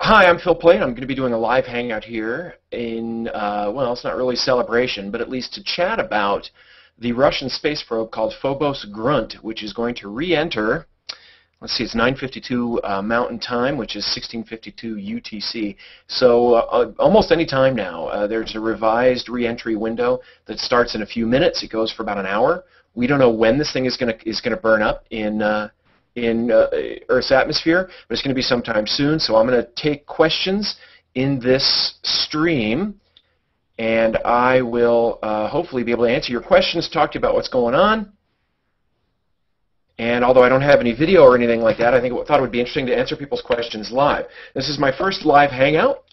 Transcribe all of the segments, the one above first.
Hi, I'm Phil Plait. I'm going to be doing a live hangout here in, well, it's not really a celebration, but at least to chat about the Russian space probe called Phobos-Grunt, which is going to re-enter, let's see, it's 9:52 Mountain Time, which is 16:52 UTC. So almost any time now. There's a revised re-entry window that starts in a few minutes. It goes for about an hour. We don't know when this thing is going to burn up in Earth's atmosphere, but it's going to be sometime soon. So I'm going to take questions in this stream, and I will hopefully be able to answer your questions, talk to you about what's going on. And although I don't have any video or anything like that, I thought it would be interesting to answer people's questions live. This is my first live hangout,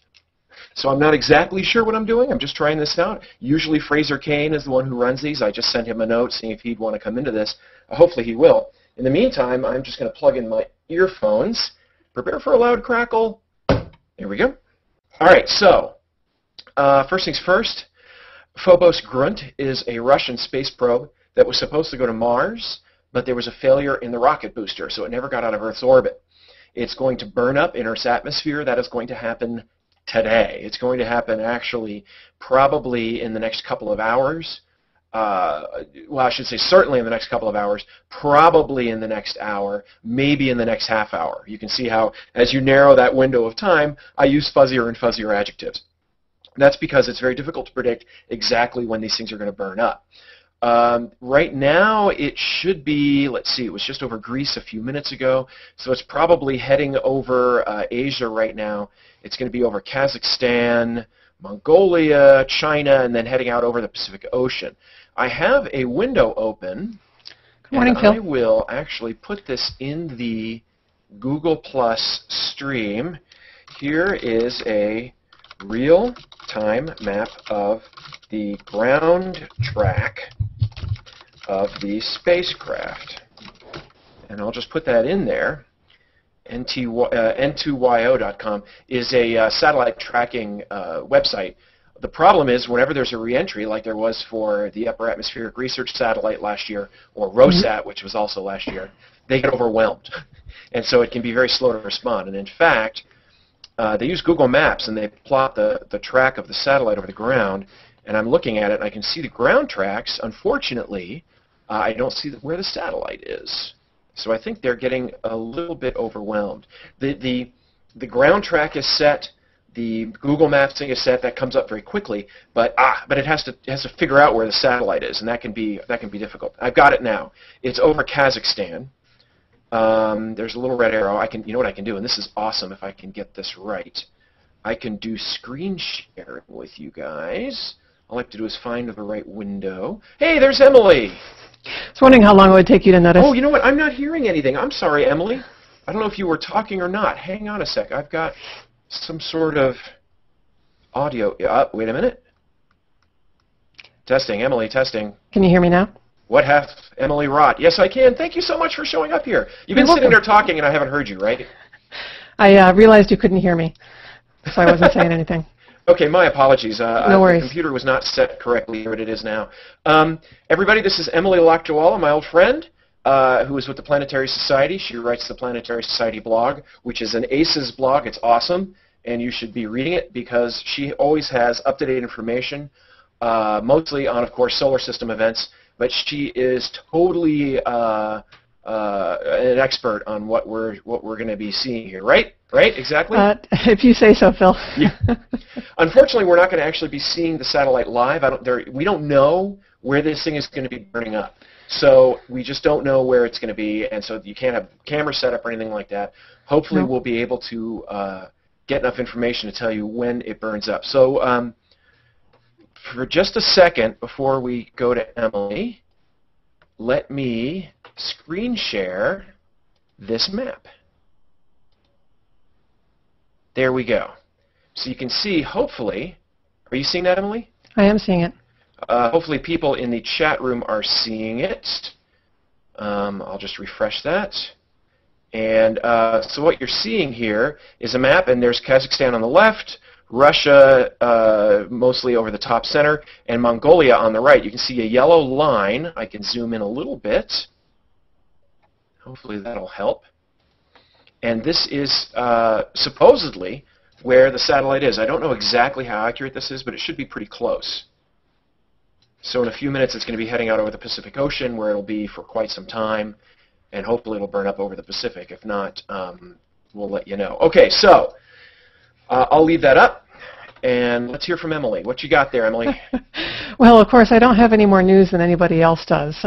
so I'm not exactly sure what I'm doing. I'm just trying this out. Usually Fraser Kane is the one who runs these. I just sent him a note seeing if he'd want to come into this. Hopefully he will. In the meantime, I'm just going to plug in my earphones. Prepare for a loud crackle. There we go. All right, so first things first, Phobos-Grunt is a Russian space probe that was supposed to go to Mars, but there was a failure in the rocket booster, so it never got out of Earth's orbit. It's going to burn up in Earth's atmosphere. That is going to happen today. It's going to happen actually probably in the next couple of hours. Well, I should say certainly in the next couple of hours, probably in the next hour, maybe in the next half hour. You can see how, as you narrow that window of time, I use fuzzier and fuzzier adjectives. That's because it's very difficult to predict exactly when these things are going to burn up. Right now, it should be, let's see, it was just over Greece a few minutes ago, so it's probably heading over Asia right now. It's going to be over Kazakhstan, Mongolia, China, and then heading out over the Pacific Ocean. I have a window open, Good morning, and Phil. I will actually put this in the Google Plus stream. Here is a real-time map of the ground track of the spacecraft. And I'll just put that in there. N2yo.com is a satellite tracking website. The problem is whenever there's a reentry, like there was for the Upper Atmospheric Research Satellite last year, or ROSAT, which was also last year, they get overwhelmed. And so it can be very slow to respond. And in fact, they use Google Maps, and they plot the track of the satellite over the ground. And I'm looking at it, and I can see the ground tracks. Unfortunately, I don't see where the satellite is. So I think they're getting a little bit overwhelmed. The ground track is set. The Google Maps thing is set. That comes up very quickly, but it has to figure out where the satellite is, and that can be difficult. I've got it now. It's over Kazakhstan. There's a little red arrow. You know what I can do, and this is awesome if I can get this right. I can do screen sharing with you guys. All I have to do is find the right window. Hey, there's Emily. I was wondering how long it would take you to notice. Oh, you know what? I'm not hearing anything. I'm sorry, Emily. I don't know if you were talking or not. Hang on a sec. I've got some sort of audio. Wait a minute. Testing, Emily, testing. Can you hear me now? What hath Emily wrought? Yes, I can. Thank you so much for showing up here. You've been sitting there talking, and I haven't heard you, right? I realized you couldn't hear me, so I wasn't saying anything. Okay, my apologies. No worries. The computer was not set correctly, but it is now. Everybody, this is Emily Lakdawalla, my old friend, who is with the Planetary Society. She writes the Planetary Society blog, which is an ACES blog. It's awesome, and you should be reading it because she always has up-to-date information, mostly on, of course, solar system events, but she is totally an expert on what we're going to be seeing here, right? Right? Exactly? If you say so, Phil. Yeah. Unfortunately, we're not going to actually be seeing the satellite live. We don't know where this thing is going to be burning up. So we just don't know where it's going to be, and so you can't have camera set up or anything like that. Hopefully we'll be able to get enough information to tell you when it burns up. So for just a second before we go to Emily, let me screen share this map. There we go. So you can see, hopefully, are you seeing that, Emily? I am seeing it. Hopefully people in the chat room are seeing it. I'll just refresh that. And so what you're seeing here is a map, and there's Kazakhstan on the left, Russia mostly over the top center, and Mongolia on the right. You can see a yellow line. I can zoom in a little bit. Hopefully that'll help. And this is supposedly where the satellite is. I don't know exactly how accurate this is, but it should be pretty close. So in a few minutes, it's going to be heading out over the Pacific Ocean, where it'll be for quite some time, and hopefully it'll burn up over the Pacific. If not, we'll let you know. Okay, so I'll leave that up, and let's hear from Emily. What you got there, Emily? Well, of course, I don't have any more news than anybody else does.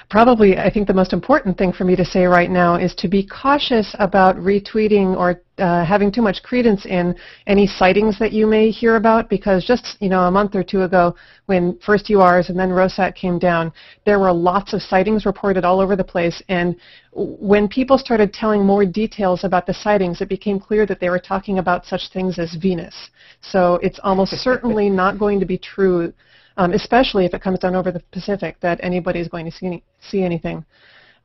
Probably, I think the most important thing for me to say right now is to be cautious about retweeting or having too much credence in any sightings that you may hear about, because just a month or two ago, when first URs and then ROSAT came down, there were lots of sightings reported all over the place, and when people started telling more details about the sightings, it became clear that they were talking about such things as Venus. So it's almost certainly not going to be true, especially if it comes down over the Pacific, that anybody's going to see anything.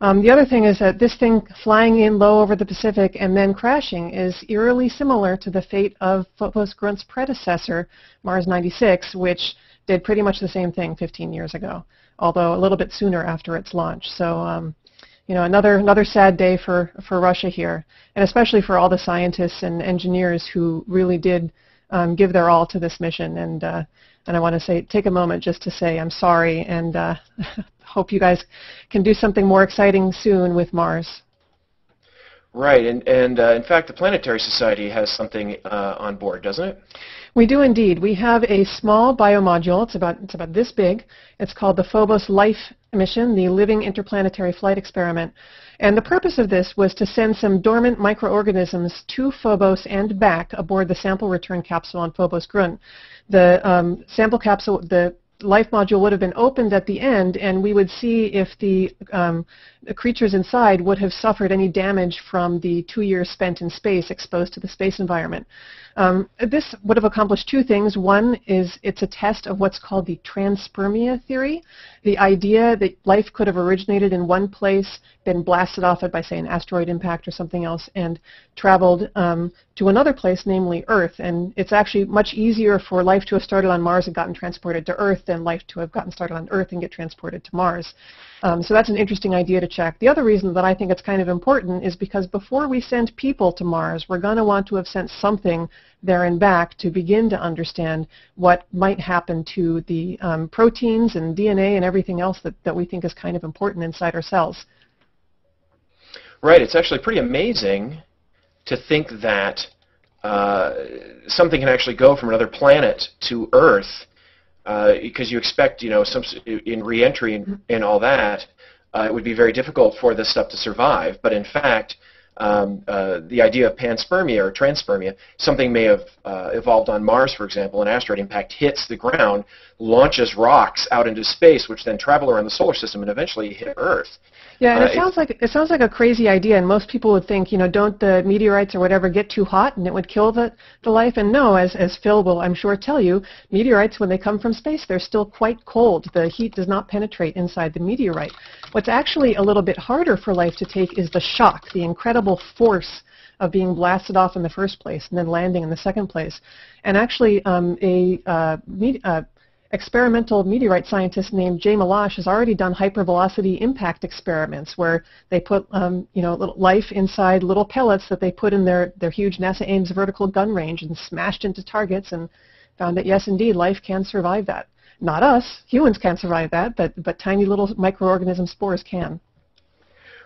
The other thing is that this thing flying in low over the Pacific and then crashing is eerily similar to the fate of Phobos-Grunt's predecessor, Mars 96, which did pretty much the same thing 15 years ago, although a little bit sooner after its launch. So, another sad day for Russia here, and especially for all the scientists and engineers who really did give their all to this mission. And I want to take a moment just to say I'm sorry, and hope you guys can do something more exciting soon with Mars. Right, and in fact, the Planetary Society has something on board, doesn't it? We do indeed. We have a small biomodule. It's about this big. It's called the Phobos Life Mission, the Living Interplanetary Flight Experiment. And the purpose of this was to send some dormant microorganisms to Phobos and back aboard the sample return capsule on Phobos-Grunt. The sample capsule, the life module, would have been opened at the end, and we would see if the creatures inside would have suffered any damage from the 2 years spent in space exposed to the space environment. This would have accomplished two things. One is it's a test of what's called the transpermia theory, the idea that life could have originated in one place, been blasted off it by, say, an asteroid impact or something else, and traveled to another place, namely Earth. And it's actually much easier for life to have started on Mars and gotten transported to Earth than life to have gotten started on Earth and get transported to Mars. So that's an interesting idea to check. The other reason that I think it's kind of important is because before we send people to Mars, we're going to want to have sent something there and back to begin to understand what might happen to the proteins and DNA and everything else that we think is kind of important inside our cells. Right. It's actually pretty amazing to think that something can actually go from another planet to Earth, because you expect, some in reentry and all that, it would be very difficult for this stuff to survive. But in fact, the idea of panspermia or transpermia, something may have evolved on Mars, for example. An asteroid impact hits the ground, launches rocks out into space, which then travel around the solar system and eventually hit Earth. Yeah, and it sounds like a crazy idea, and most people would think, don't the meteorites or whatever get too hot and it would kill the life? And no, as Phil will, I'm sure, tell you, meteorites, when they come from space, they're still quite cold. The heat does not penetrate inside the meteorite. What's actually a little bit harder for life to take is the shock, the incredible force of being blasted off in the first place and then landing in the second place. And actually, experimental meteorite scientist named Jay Malash has already done hypervelocity impact experiments where they put little life inside little pellets that they put in their huge NASA Ames vertical gun range and smashed into targets, and found that yes, indeed, life can survive that. Not us, humans can't survive that, but tiny little microorganism spores can.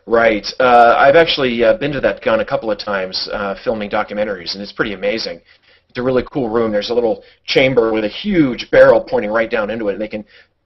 Right. I've actually been to that gun a couple of times filming documentaries, and it's pretty amazing. It's a really cool room. There's a little chamber with a huge barrel pointing right down into it, and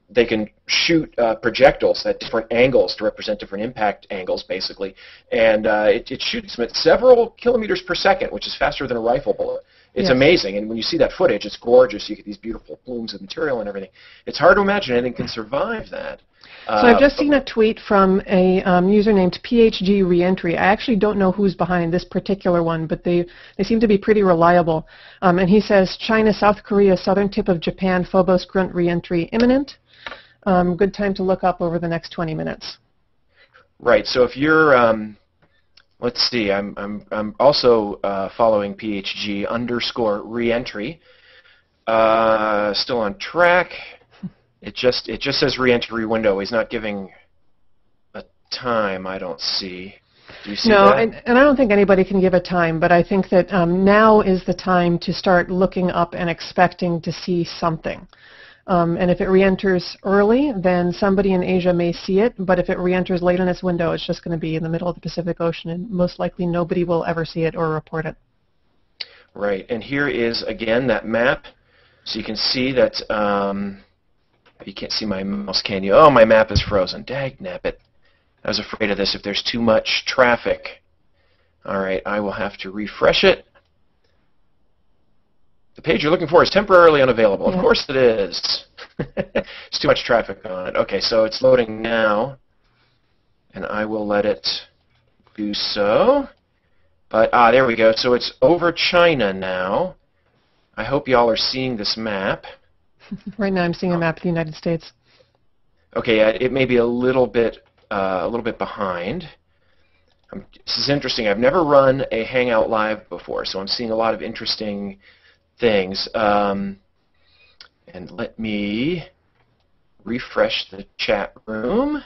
they can shoot projectiles at different angles to represent different impact angles, basically. And it shoots them at several kilometers per second, which is faster than a rifle bullet. It's amazing, and when you see that footage, it's gorgeous. You get these beautiful plumes of material and everything. It's hard to imagine anything can survive that. So I've just seen a tweet from a user named PhD Reentry. I actually don't know who's behind this particular one, but they seem to be pretty reliable. And he says, China, South Korea, southern tip of Japan, Phobos-Grunt reentry imminent. Good time to look up over the next 20 minutes. Right. So if you're, let's see, I'm also following PhD _ reentry. Still on track. It just says reentry window. He's not giving a time, I don't see. Do you see No, that? and I don't think anybody can give a time, but I think that now is the time to start looking up and expecting to see something. And if it re-enters early, then somebody in Asia may see it, but if it re-enters late in its window, it's just going to be in the middle of the Pacific Ocean, and most likely nobody will ever see it or report it. Right, and here is, again, that map. So you can see that, you can't see my mouse, can you? Oh, my map is frozen. Dagnabbit. I was afraid of this if there's too much traffic. All right, I will have to refresh it. The page you're looking for is temporarily unavailable. Yeah. Of course it is. There's too much traffic on it. Okay, so it's loading now, and I will let it do so. But, there we go. So it's over China now. I hope y'all are seeing this map. Right now I'm seeing a map of the United States. Okay, it may be a little bit behind. This is interesting. I've never run a Hangout Live before, so I'm seeing a lot of interesting things. And let me refresh the chat room.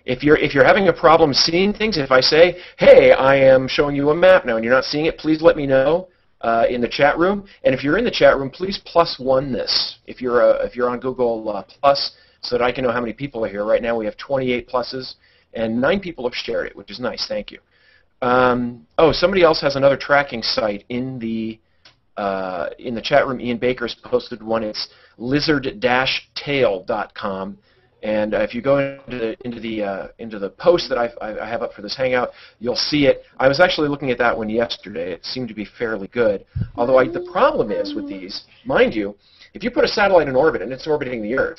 If you're having a problem seeing things, if I say, hey, I am showing you a map now and you're not seeing it, please let me know in the chat room. And if you're in the chat room, please +1 this. If you're on Google Plus, so that I can know how many people are here. Right now we have 28 pluses, and 9 people have shared it, which is nice. Thank you. Oh, somebody else has another tracking site in the chat room. Ian Baker's posted one. It's lizard-tail.com. And if you go into the post that I have up for this Hangout, you'll see it. I was actually looking at that one yesterday. It seemed to be fairly good. Although the problem is with these, mind you, if you put a satellite in orbit and it's orbiting the Earth,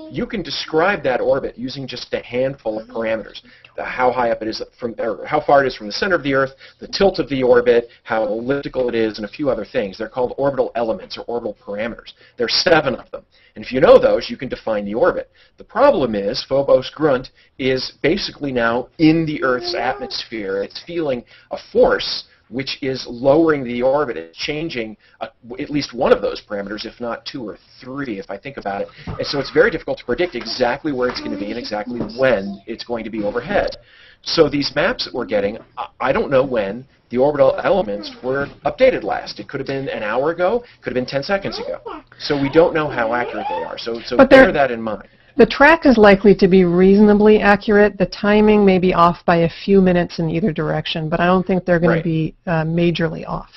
you can describe that orbit using just a handful of parameters. How high up it is from, or how far it is from the center of the Earth, the tilt of the orbit, how elliptical it is, and a few other things. They're called orbital elements or orbital parameters. There are 7 of them. And if you know those, you can define the orbit. The problem is Phobos-Grunt is basically now in the Earth's atmosphere. It's feeling a force which is lowering the orbit. It's changing at least one of those parameters, if not 2 or 3, if I think about it. And so it's very difficult to predict exactly where it's going to be and exactly when it's going to be overhead. So these maps that we're getting, I don't know when the orbital elements were updated last. It could have been an hour ago, could have been 10 seconds ago. So we don't know how accurate they are. So bear that in mind. The track is likely to be reasonably accurate. The timing may be off by a few minutes in either direction, but I don't think they're going to be majorly off.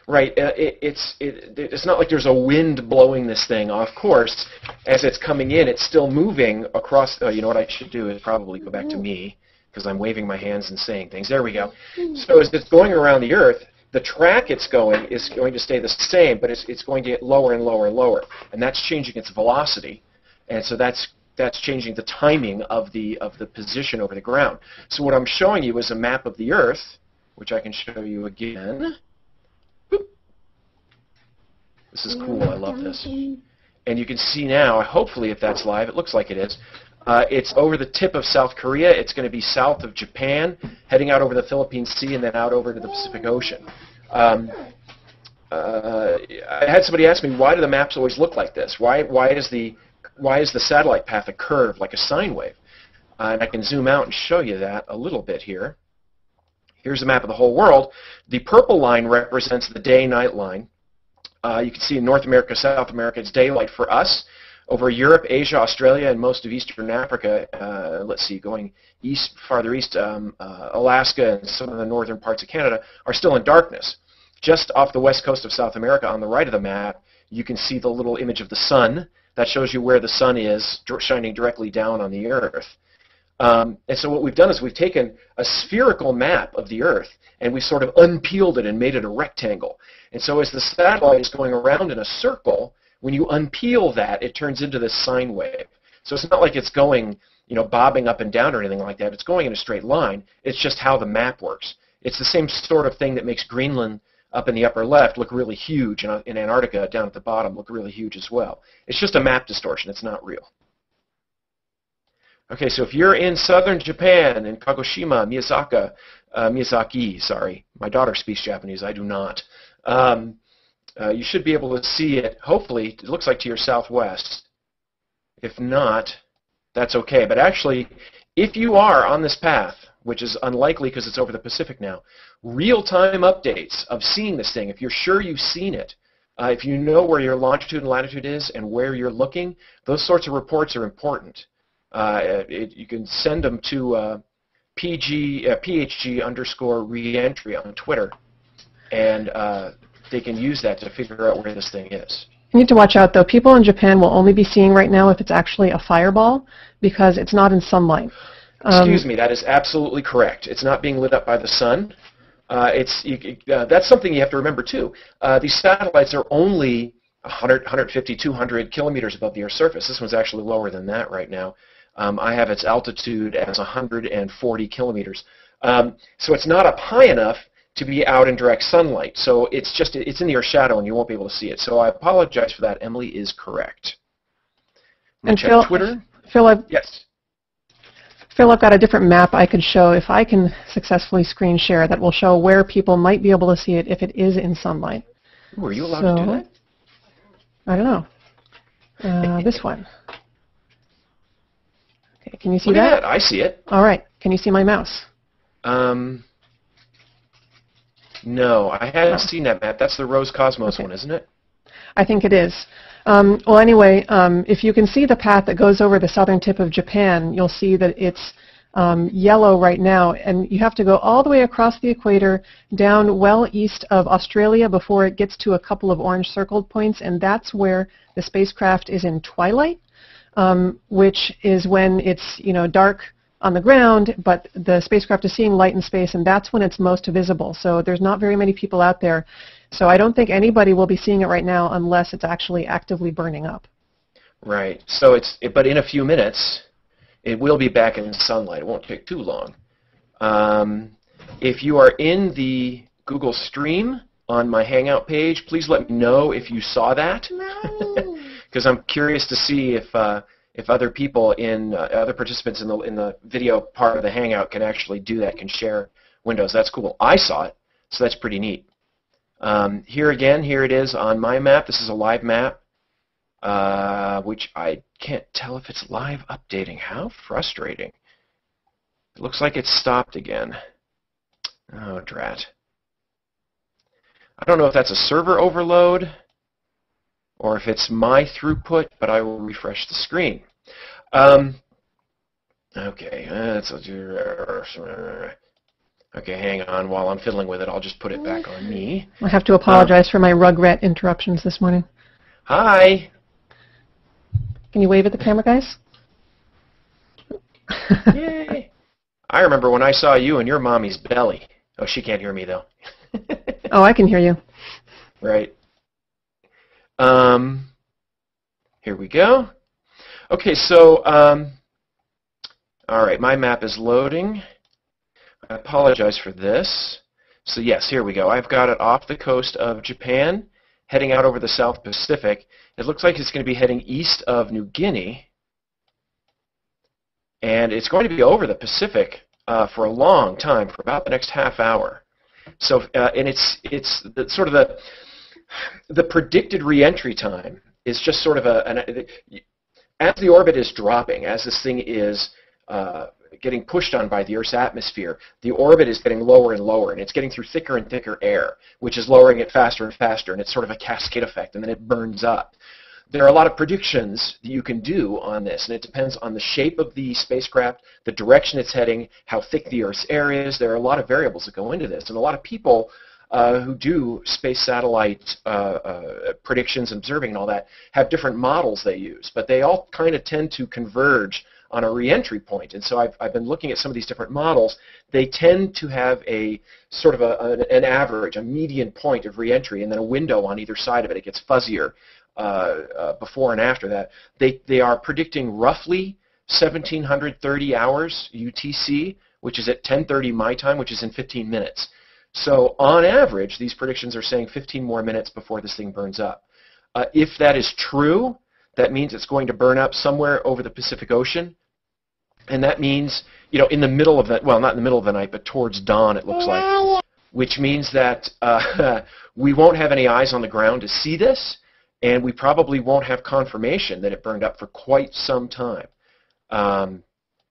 Right. It's not like there's a wind blowing this thing. Of course, as it's coming in, it's still moving across. You know what I should do is probably go back to me, because I'm waving my hands and saying things. There we go. So as it's going around the Earth, the track it's going is going to stay the same, but it's going to get lower and lower and lower, and that's changing its velocity. And so that's changing the timing of the position over the ground. So what I'm showing you is a map of the Earth, which I can show you again. Boop. This is cool. I love this. And you can see now, hopefully if that's live, it looks like it is, it's over the tip of South Korea. It's going to be south of Japan, heading out over the Philippine Sea and then out over to the Pacific Ocean. I had somebody ask me, why do the maps always look like this? Why is the satellite path a curve like a sine wave? And I can zoom out and show you that a little bit here. Here's a map of the whole world. The purple line represents the day-night line. You can see in North America, South America, it's daylight for us. Over Europe, Asia, Australia, and most of Eastern Africa, let's see, going east, farther east, Alaska and some of the northern parts of Canada are still in darkness. Just off the west coast of South America, on the right of the map, you can see the little image of the sun. That shows you where the sun is shining directly down on the Earth. And so what we've done is we've taken a spherical map of the Earth and we sort of unpeeled it and made it a rectangle. And so as the satellite is going around in a circle, when you unpeel that, it turns into this sine wave. So it's not like it's going, bobbing up and down or anything like that. It's going in a straight line. It's just how the map works. It's the same sort of thing that makes Greenland up in the upper left look really huge, and in Antarctica down at the bottom look really huge as well. It's just a map distortion. It's not real. Okay, so if you're in southern Japan, in Kagoshima, Miyazaki, sorry. My daughter speaks Japanese. I do not. You should be able to see it, hopefully, it looks like to your southwest. If not, that's okay. But actually, if you are on this path, which is unlikely because it's over the Pacific now, real-time updates of seeing this thing. If you're sure you've seen it, if you know where your longitude and latitude is and where you're looking, those sorts of reports are important. You can send them to PHG_reentry on Twitter, and they can use that to figure out where this thing is. You need to watch out, though. People in Japan will only be seeing right now if it's actually a fireball, because it's not in sunlight. Excuse me, that is absolutely correct. It's not being lit up by the sun. That's something you have to remember, too. These satellites are only 100, 150, 200 kilometers above the Earth's surface. This one's actually lower than that right now. I have its altitude as 140 kilometers. So it's not up high enough to be out in direct sunlight. So it's in your shadow and you won't be able to see it. So I apologize for that. Emily is correct. And Phil, Twitter? Yes. Phil, I've got a different map I could show if I can successfully screen share that will show where people might be able to see it if it is in sunlight. Ooh, are you allowed to do that? I don't know. This one. Okay, can you see Look that? at that. I see it. All right. Can you see my mouse? No, I haven't seen that map. That's the Roscosmos one, isn't it? I think it is. Well, anyway, if you can see the path that goes over the southern tip of Japan, you'll see that it's yellow right now, and you have to go all the way across the equator down well east of Australia before it gets to a couple of orange circled points, and that's where the spacecraft is in twilight, which is when it's dark on the ground, but the spacecraft is seeing light in space, and that's when it's most visible. So there's not very many people out there. So I don't think anybody will be seeing it right now unless it's actually actively burning up. Right. So but in a few minutes, it will be back in sunlight. It won't take too long. If you are in the Google Stream on my Hangout page, please let me know if you saw that, because I'm curious to see if other people other participants in the video part of the Hangout can actually do that, can share windows. That's cool. I saw it, so that's pretty neat. Here it is on my map. This is a live map, which I can't tell if it's live updating. How frustrating. It looks like it's stopped again. Oh, drat. I don't know if that's a server overload or if it's my throughput, but I will refresh the screen. Okay, okay, hang on. While I'm fiddling with it, I'll just put it back on me. I have to apologize for my rugrat interruptions this morning. Hi. Can you wave at the camera, guys? Yay. I remember when I saw you in your mommy's belly. Oh, she can't hear me, though. Oh, I can hear you. Right. Here we go. Okay, so, all right, my map is loading. I apologize for this. So yes, here we go. I've got it off the coast of Japan, heading out over the South Pacific. It looks like it's going to be heading east of New Guinea, and it's going to be over the Pacific for a long time, for about the next half hour. So, and it's sort of the predicted reentry time is just sort of as the orbit is dropping, as this thing is getting pushed on by the Earth's atmosphere, the orbit is getting lower and lower, and it's getting through thicker and thicker air, which is lowering it faster and faster, and it's sort of a cascade effect, and then it burns up. There are a lot of predictions that you can do on this, and it depends on the shape of the spacecraft, the direction it's heading, how thick the Earth's air is. There are a lot of variables that go into this, and a lot of people who do space satellite predictions, observing, and all that have different models they use, but they all kind of tend to converge on a reentry point. And so I've been looking at some of these different models. They tend to have a sort of an average, a median point of reentry, and then a window on either side of it. It gets fuzzier before and after that. They are predicting roughly 1730 hours UTC, which is at 10:30 my time, which is in 15 minutes. So on average, these predictions are saying 15 more minutes before this thing burns up. If that is true, that means it's going to burn up somewhere over the Pacific Ocean. And that means, in the middle of the, well, not in the middle of the night, but towards dawn, it looks like, which means that we won't have any eyes on the ground to see this, and we probably won't have confirmation that it burned up for quite some time.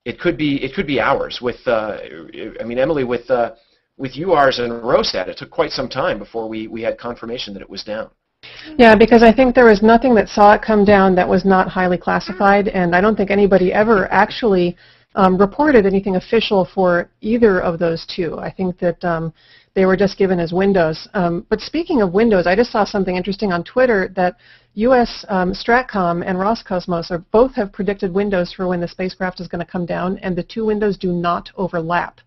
it could be hours. With I mean, Emily, with URs and ROSAT, it took quite some time before we had confirmation that it was down. Yeah, because I think there was nothing that saw it come down that was not highly classified, and I don't think anybody ever actually reported anything official for either of those two. I think that they were just given as windows. But speaking of windows, I just saw something interesting on Twitter that U.S. Stratcom and Roscosmos both have predicted windows for when the spacecraft is going to come down, and the two windows do not overlap.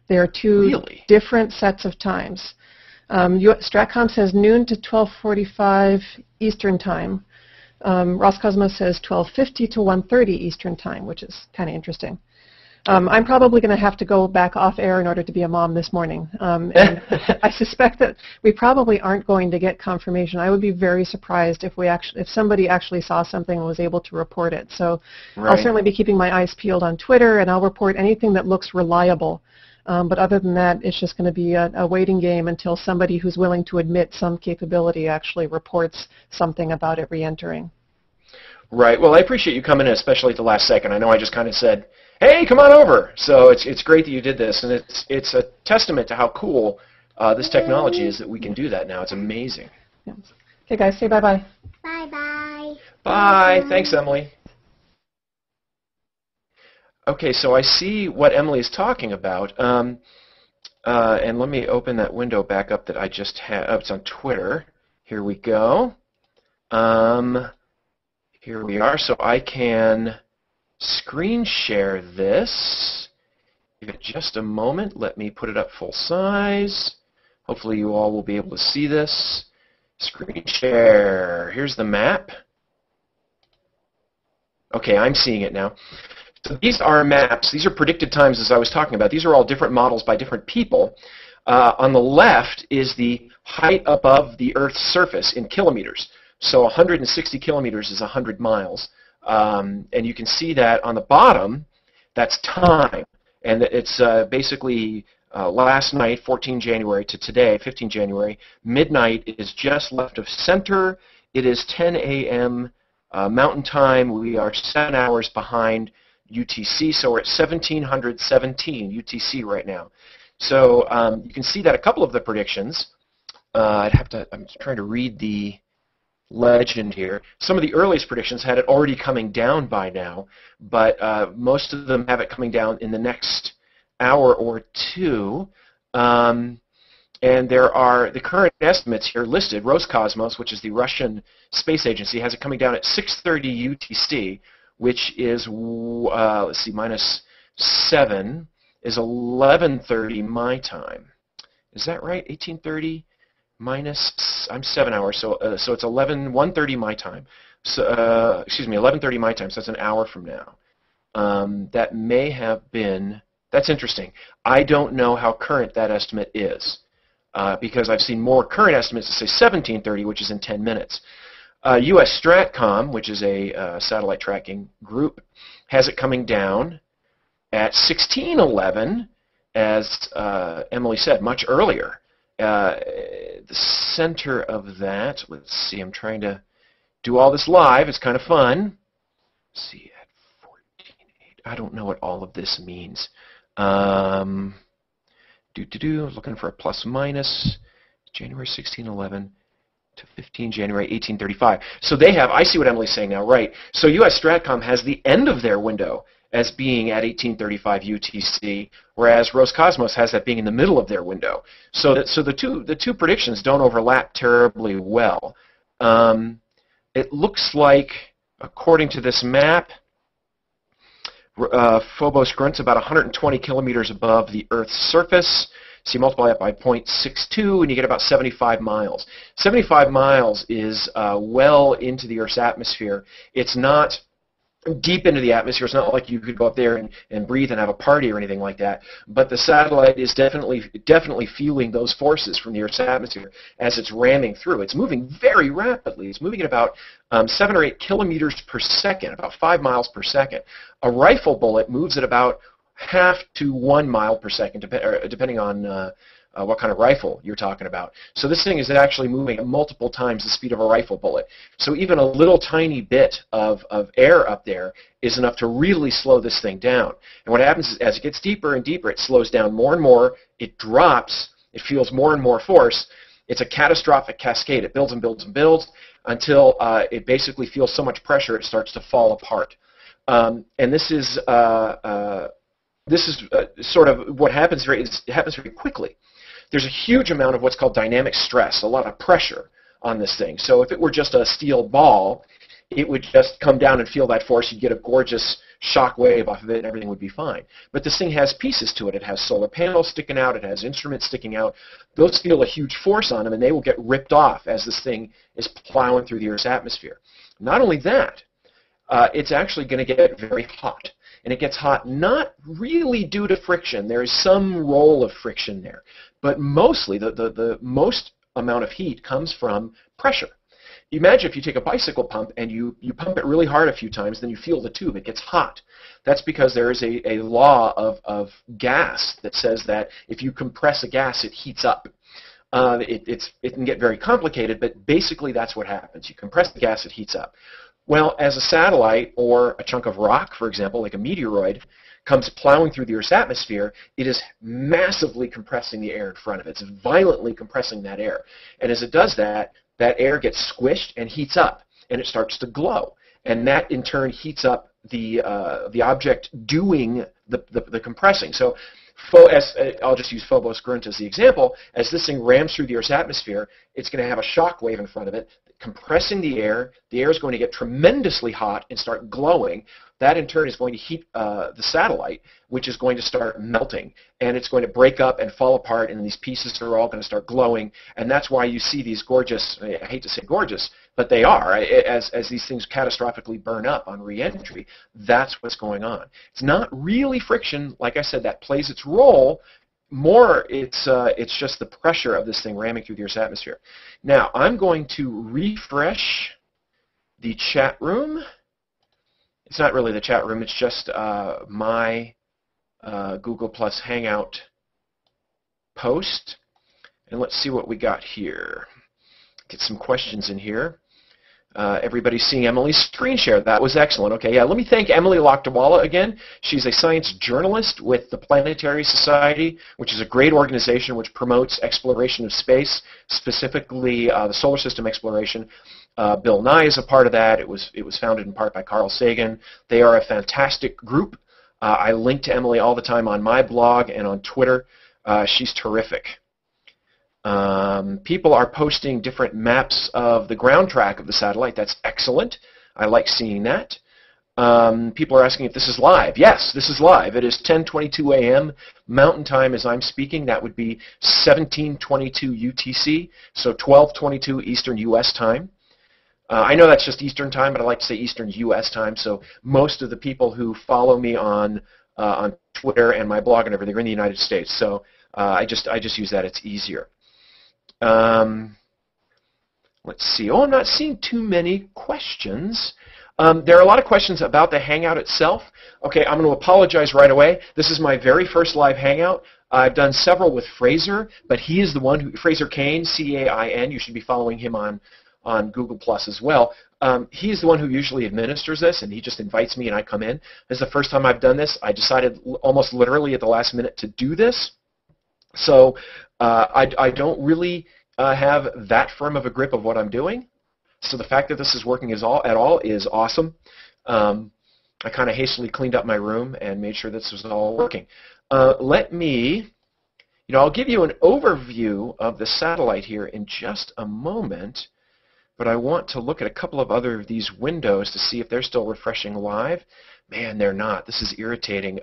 They are two different sets of times. Stratcom says noon to 12:45 Eastern Time. Roscosmos says 12:50 to 1:30 Eastern Time, which is kind of interesting. I'm probably going to have to go back off air in order to be a mom this morning. And I suspect that we probably aren't going to get confirmation. I would be very surprised if somebody actually saw something and was able to report it. So I'll certainly be keeping my eyes peeled on Twitter, and I'll report anything that looks reliable. But other than that, it's just going to be a waiting game until somebody who's willing to admit some capability actually reports something about it re-entering. Right. Well, I appreciate you coming in, especially at the last second. I know I just kind of said, hey, come on over. So it's great that you did this, and it's a testament to how cool this technology is that we can do that now. It's amazing. Yeah. Okay, guys, say bye-bye. Bye-bye. Bye. Thanks, Emily. Okay, so I see what Emily is talking about, and let me open that window back up that I just had. Oh, it's on Twitter. Here we go. Here we are. So I can screen share this. Give it just a moment. Let me put it up full size. Hopefully you all will be able to see this. Screen share. Here's the map. Okay, I'm seeing it now. So these are maps. These are predicted times, as I was talking about. These are all different models by different people. On the left is the height above the Earth's surface in kilometers. So 160 kilometers is 100 miles. And you can see that on the bottom, that's time. And it's basically last night, 14 January, to today, 15 January. Midnight is just left of center. It is 10 a.m. Mountain Time. We are 7 hours behind UTC, so we're at 1717 UTC right now. So you can see that a couple of the predictions, I'm trying to read the legend here. Some of the earliest predictions had it already coming down by now, but most of them have it coming down in the next hour or two. And there are the current estimates here listed. Roscosmos, which is the Russian space agency, has it coming down at 6:30 UTC, which is, let's see, -7 is 11:30 my time. Is that right? 18:30 minus, I'm 7 hours, so it's 1:30 my time. So, excuse me, 11:30 my time, so that's an hour from now. That may have been, that's interesting. I don't know how current that estimate is, because I've seen more current estimates that say 17:30, which is in 10 minutes. U.S. Stratcom, which is a satellite tracking group, has it coming down at 16:11, as Emily said, much earlier. The center of that, let's see, I'm trying to do all this live. It's kind of fun. Let's see, at 14:08, I don't know what all of this means. Looking for a plus minus, January 16:11. To 15 January 1835. So they have, I see what Emily's saying now, right. So U.S. Stratcom has the end of their window as being at 1835 UTC, whereas Roscosmos has that being in the middle of their window. So the two predictions don't overlap terribly well. It looks like, according to this map, Phobos-Grunt's about 120 kilometers above the Earth's surface. So you multiply that by 0.62, and you get about 75 miles. 75 miles is well into the Earth's atmosphere. It's not deep into the atmosphere. It's not like you could go up there and breathe and have a party or anything like that. But the satellite is definitely feeling those forces from the Earth's atmosphere as it's ramming through. It's moving very rapidly. It's moving at about 7 or 8 kilometers per second, about 5 miles per second. A rifle bullet moves at about half to 1 mile per second, depending on what kind of rifle you're talking about. So this thing is actually moving at multiple times the speed of a rifle bullet. So even a little tiny bit of air up there is enough to really slow this thing down. And what happens is as it gets deeper and deeper, it slows down more and more. It drops. It feels more and more force. It's a catastrophic cascade. It builds and builds and builds until it basically feels so much pressure it starts to fall apart. And this is sort of what happens it happens very quickly. There's a huge amount of what's called dynamic stress, a lot of pressure on this thing. So if it were just a steel ball, it would just come down and feel that force. You'd get a gorgeous shock wave off of it, and everything would be fine. But this thing has pieces to it. It has solar panels sticking out. It has instruments sticking out. Those feel a huge force on them, and they will get ripped off as this thing is plowing through the Earth's atmosphere. Not only that, it's actually going to get very hot. And it gets hot not really due to friction. There is some role of friction there. But mostly, the most amount of heat comes from pressure. Imagine if you take a bicycle pump and you pump it really hard a few times, then you feel the tube. It gets hot. That's because there is a law of gas that says that if you compress a gas, it heats up. It can get very complicated, but basically that's what happens. You compress the gas, it heats up. Well, as a satellite or a chunk of rock, for example, like a meteoroid, comes plowing through the Earth's atmosphere, it is massively compressing the air in front of it. It's violently compressing that air. And as it does that, that air gets squished and heats up, and it starts to glow. And that, in turn, heats up the object doing the compressing. So I'll just use Phobos-Grunt as the example. As this thing rams through the Earth's atmosphere, it's going to have a shock wave in front of it, compressing the air. The air is going to get tremendously hot and start glowing. That, in turn, is going to heat the satellite, which is going to start melting. And it's going to break up and fall apart, and these pieces are all going to start glowing. And that's why you see these gorgeous, I hate to say gorgeous, but they are, as these things catastrophically burn up on re-entry. That's what's going on. It's not really friction, like I said, that plays its role. More, it's just the pressure of this thing ramming through the Earth's atmosphere. Now, I'm going to refresh the chat room. It's not really the chat room. It's just my Google Plus Hangout post. And let's see what we got here. Get some questions in here. Everybody's seeing Emily's screen share. That was excellent. Okay, yeah, let me thank Emily Lakdawalla again. She's a science journalist with the Planetary Society, which is a great organization which promotes exploration of space, specifically the solar system exploration. Bill Nye is a part of that. It was founded in part by Carl Sagan. They are a fantastic group. I link to Emily all the time on my blog and on Twitter. She's terrific. People are posting different maps of the ground track of the satellite. That's excellent. I like seeing that. People are asking if this is live. Yes, this is live. It is 10:22 a.m. Mountain Time as I'm speaking. That would be 17:22 UTC, so 12:22 Eastern U.S. time. I know that's just Eastern time, but I like to say Eastern U.S. time, so most of the people who follow me on Twitter and my blog and everything are in the United States, so I just use that. It's easier. Let's see. Oh, I'm not seeing too many questions. There are a lot of questions about the Hangout itself. Okay, I'm going to apologize right away. This is my very first live Hangout. I've done several with Fraser, but he is the one who, Fraser Cain, C-A-I-N. You should be following him on Google Plus as well. He's the one who usually administers this, and he just invites me and I come in. This is the first time I've done this. I decided almost literally at the last minute to do this. So I don't really have that firm of a grip of what I'm doing. So the fact that this is working at all is awesome. I kind of hastily cleaned up my room and made sure this was all working. Let me, I'll give you an overview of the satellite here in just a moment, but I want to look at a couple of other of these windows to see if they're still refreshing live. Man, they're not. This is irritating.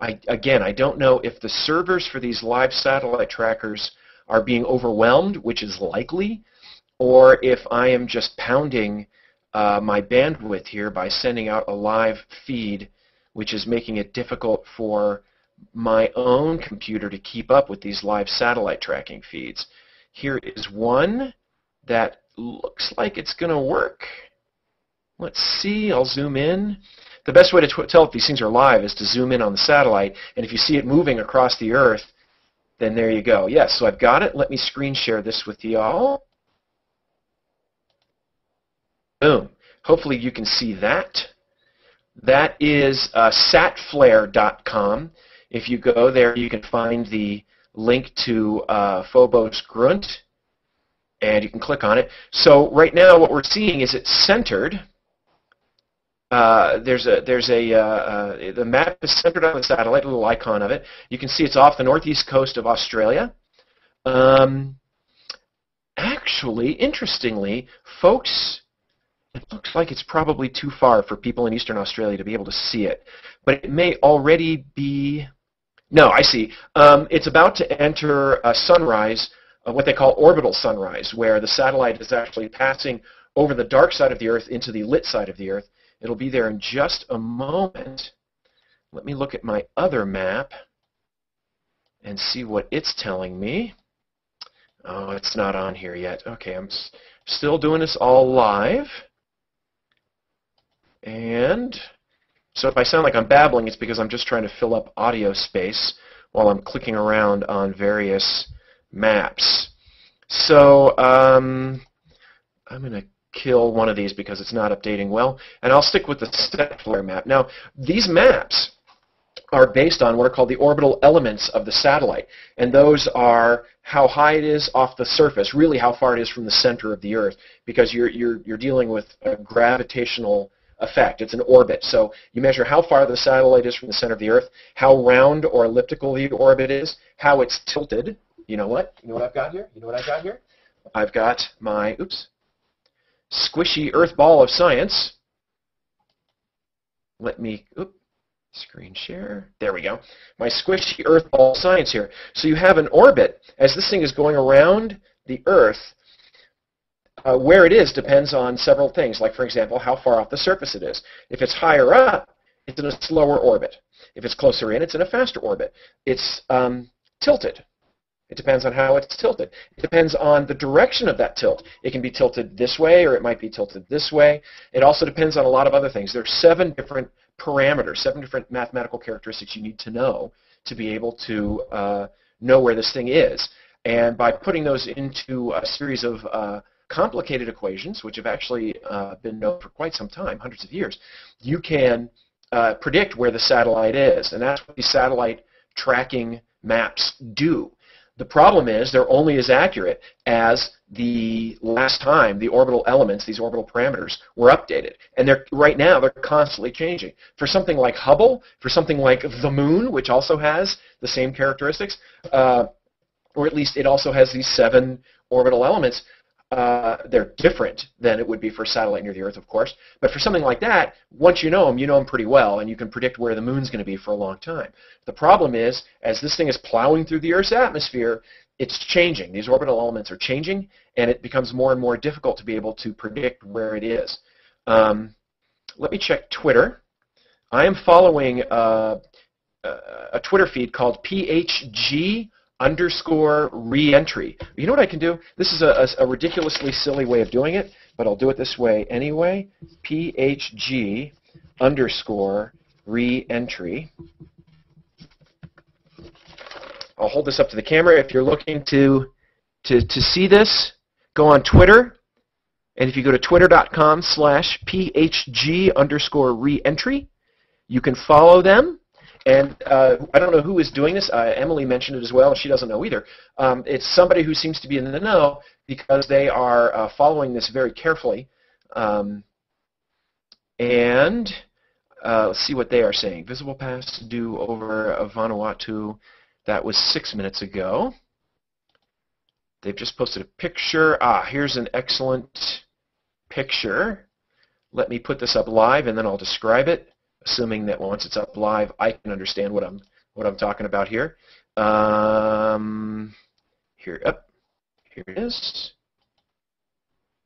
Again, I don't know if the servers for these live satellite trackers are being overwhelmed, which is likely, or if I am just pounding my bandwidth here by sending out a live feed, which is making it difficult for my own computer to keep up with these live satellite tracking feeds. Here is one that looks like it's going to work. Let's see. I'll zoom in. The best way to tell if these things are live is to zoom in on the satellite, and if you see it moving across the Earth, then there you go. Yes, so I've got it. Let me screen share this with y'all. Boom. Hopefully you can see that. That is satflare.com. If you go there, you can find the link to Phobos-Grunt, and you can click on it. So right now what we're seeing is it's centered. The map is centered on the satellite, a little icon of it. You can see it's off the northeast coast of Australia. Actually, interestingly, folks, it looks like it's probably too far for people in eastern Australia to be able to see it. But it may already be... No, I see. It's about to enter a sunrise, what they call orbital sunrise, where the satellite is actually passing over the dark side of the Earth into the lit side of the Earth. It'll be there in just a moment. Let me look at my other map and see what it's telling me. Oh, it's not on here yet. Okay, I'm still doing this all live. And so if I sound like I'm babbling, it's because I'm just trying to fill up audio space while I'm clicking around on various maps. So I'm going to kill one of these because it's not updating well, and I'll stick with the satellite map. Now, these maps are based on what are called the orbital elements of the satellite, and those are how high it is off the surface, really how far it is from the center of the Earth, because you're dealing with a gravitational effect. It's an orbit. So you measure how far the satellite is from the center of the Earth, how round or elliptical the orbit is, how it's tilted. You know what? You know what I've got here? You know what I've got here? I've got my, squishy Earth ball of science. Let me, screen share. There we go. My squishy Earth ball of science here. So you have an orbit. As this thing is going around the Earth, where it is depends on several things, like, for example, how far off the surface it is. If it's higher up, it's in a slower orbit. If it's closer in, it's in a faster orbit. It's tilted. It depends on how it's tilted. It depends on the direction of that tilt. It can be tilted this way, or it might be tilted this way. It also depends on a lot of other things. There are 7 different parameters, 7 different mathematical characteristics you need to know to be able to know where this thing is. And by putting those into a series of complicated equations, which have actually been known for quite some time, hundreds of years, you can predict where the satellite is. And that's what these satellite tracking maps do. The problem is they're only as accurate as the last time the orbital elements, these orbital parameters, were updated. And right now they're constantly changing. For something like Hubble, for something like the Moon, which also has the same characteristics, or at least it also has these 7 orbital elements, they're different than it would be for a satellite near the Earth, of course. But for something like that, once you know them pretty well, and you can predict where the Moon's going to be for a long time. The problem is, as this thing is plowing through the Earth's atmosphere, it's changing. These orbital elements are changing, and it becomes more and more difficult to be able to predict where it is. Let me check Twitter. I am following a Twitter feed called PHG_reentry. You know what I can do? This is a ridiculously silly way of doing it, but I'll do it this way anyway. PHG_reentry. I'll hold this up to the camera. If you're looking to see this, go on Twitter. And if you go to twitter.com/PHG_reentry, you can follow them. And I don't know who is doing this. Emily mentioned it as well. She doesn't know either. It's somebody who seems to be in the know because they are following this very carefully. And let's see what they are saying. Visible pass due over Vanuatu. That was 6 minutes ago. They've just posted a picture. Here's an excellent picture. Let me put this up live, and then I'll describe it, assuming that once it's up live, I can understand what I'm talking about here. Here it is.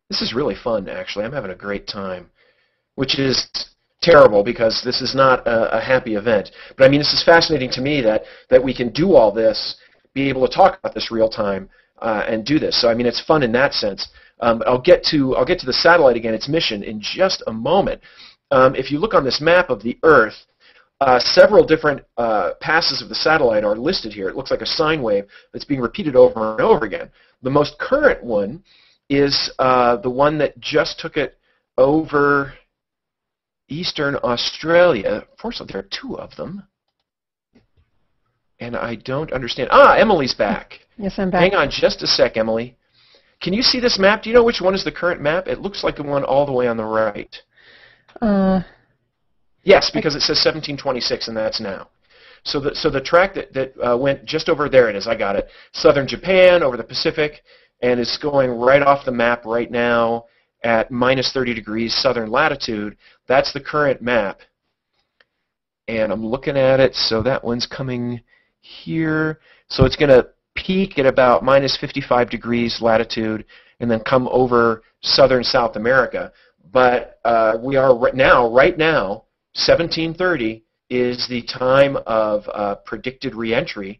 This is really fun, actually. I'm having a great time, which is terrible because this is not a happy event. But I mean, this is fascinating to me that we can do all this, be able to talk about this real time, and do this. So I mean, it's fun in that sense. I'll get to the satellite again, its mission, in just a moment. If you look on this map of the Earth, several different passes of the satellite are listed here. It looks like a sine wave that's being repeated over and over again. The most current one is the one that just took it over eastern Australia. Fortunately, there are two of them. And I don't understand. Emily's back. Yes, I'm back. Hang on just a sec, Emily. Can you see this map? Do you know which one is the current map? It looks like the one all the way on the right. Yes, because it says 1726, and that's now. So the track that went just over, there it is, I got it. Southern Japan, over the Pacific, and it's going right off the map right now at minus 30 degrees southern latitude. That's the current map. And I'm looking at it, so that one's coming here. So it's going to peak at about minus 55 degrees latitude and then come over southern South America. But we are right now, 1730 is the time of predicted reentry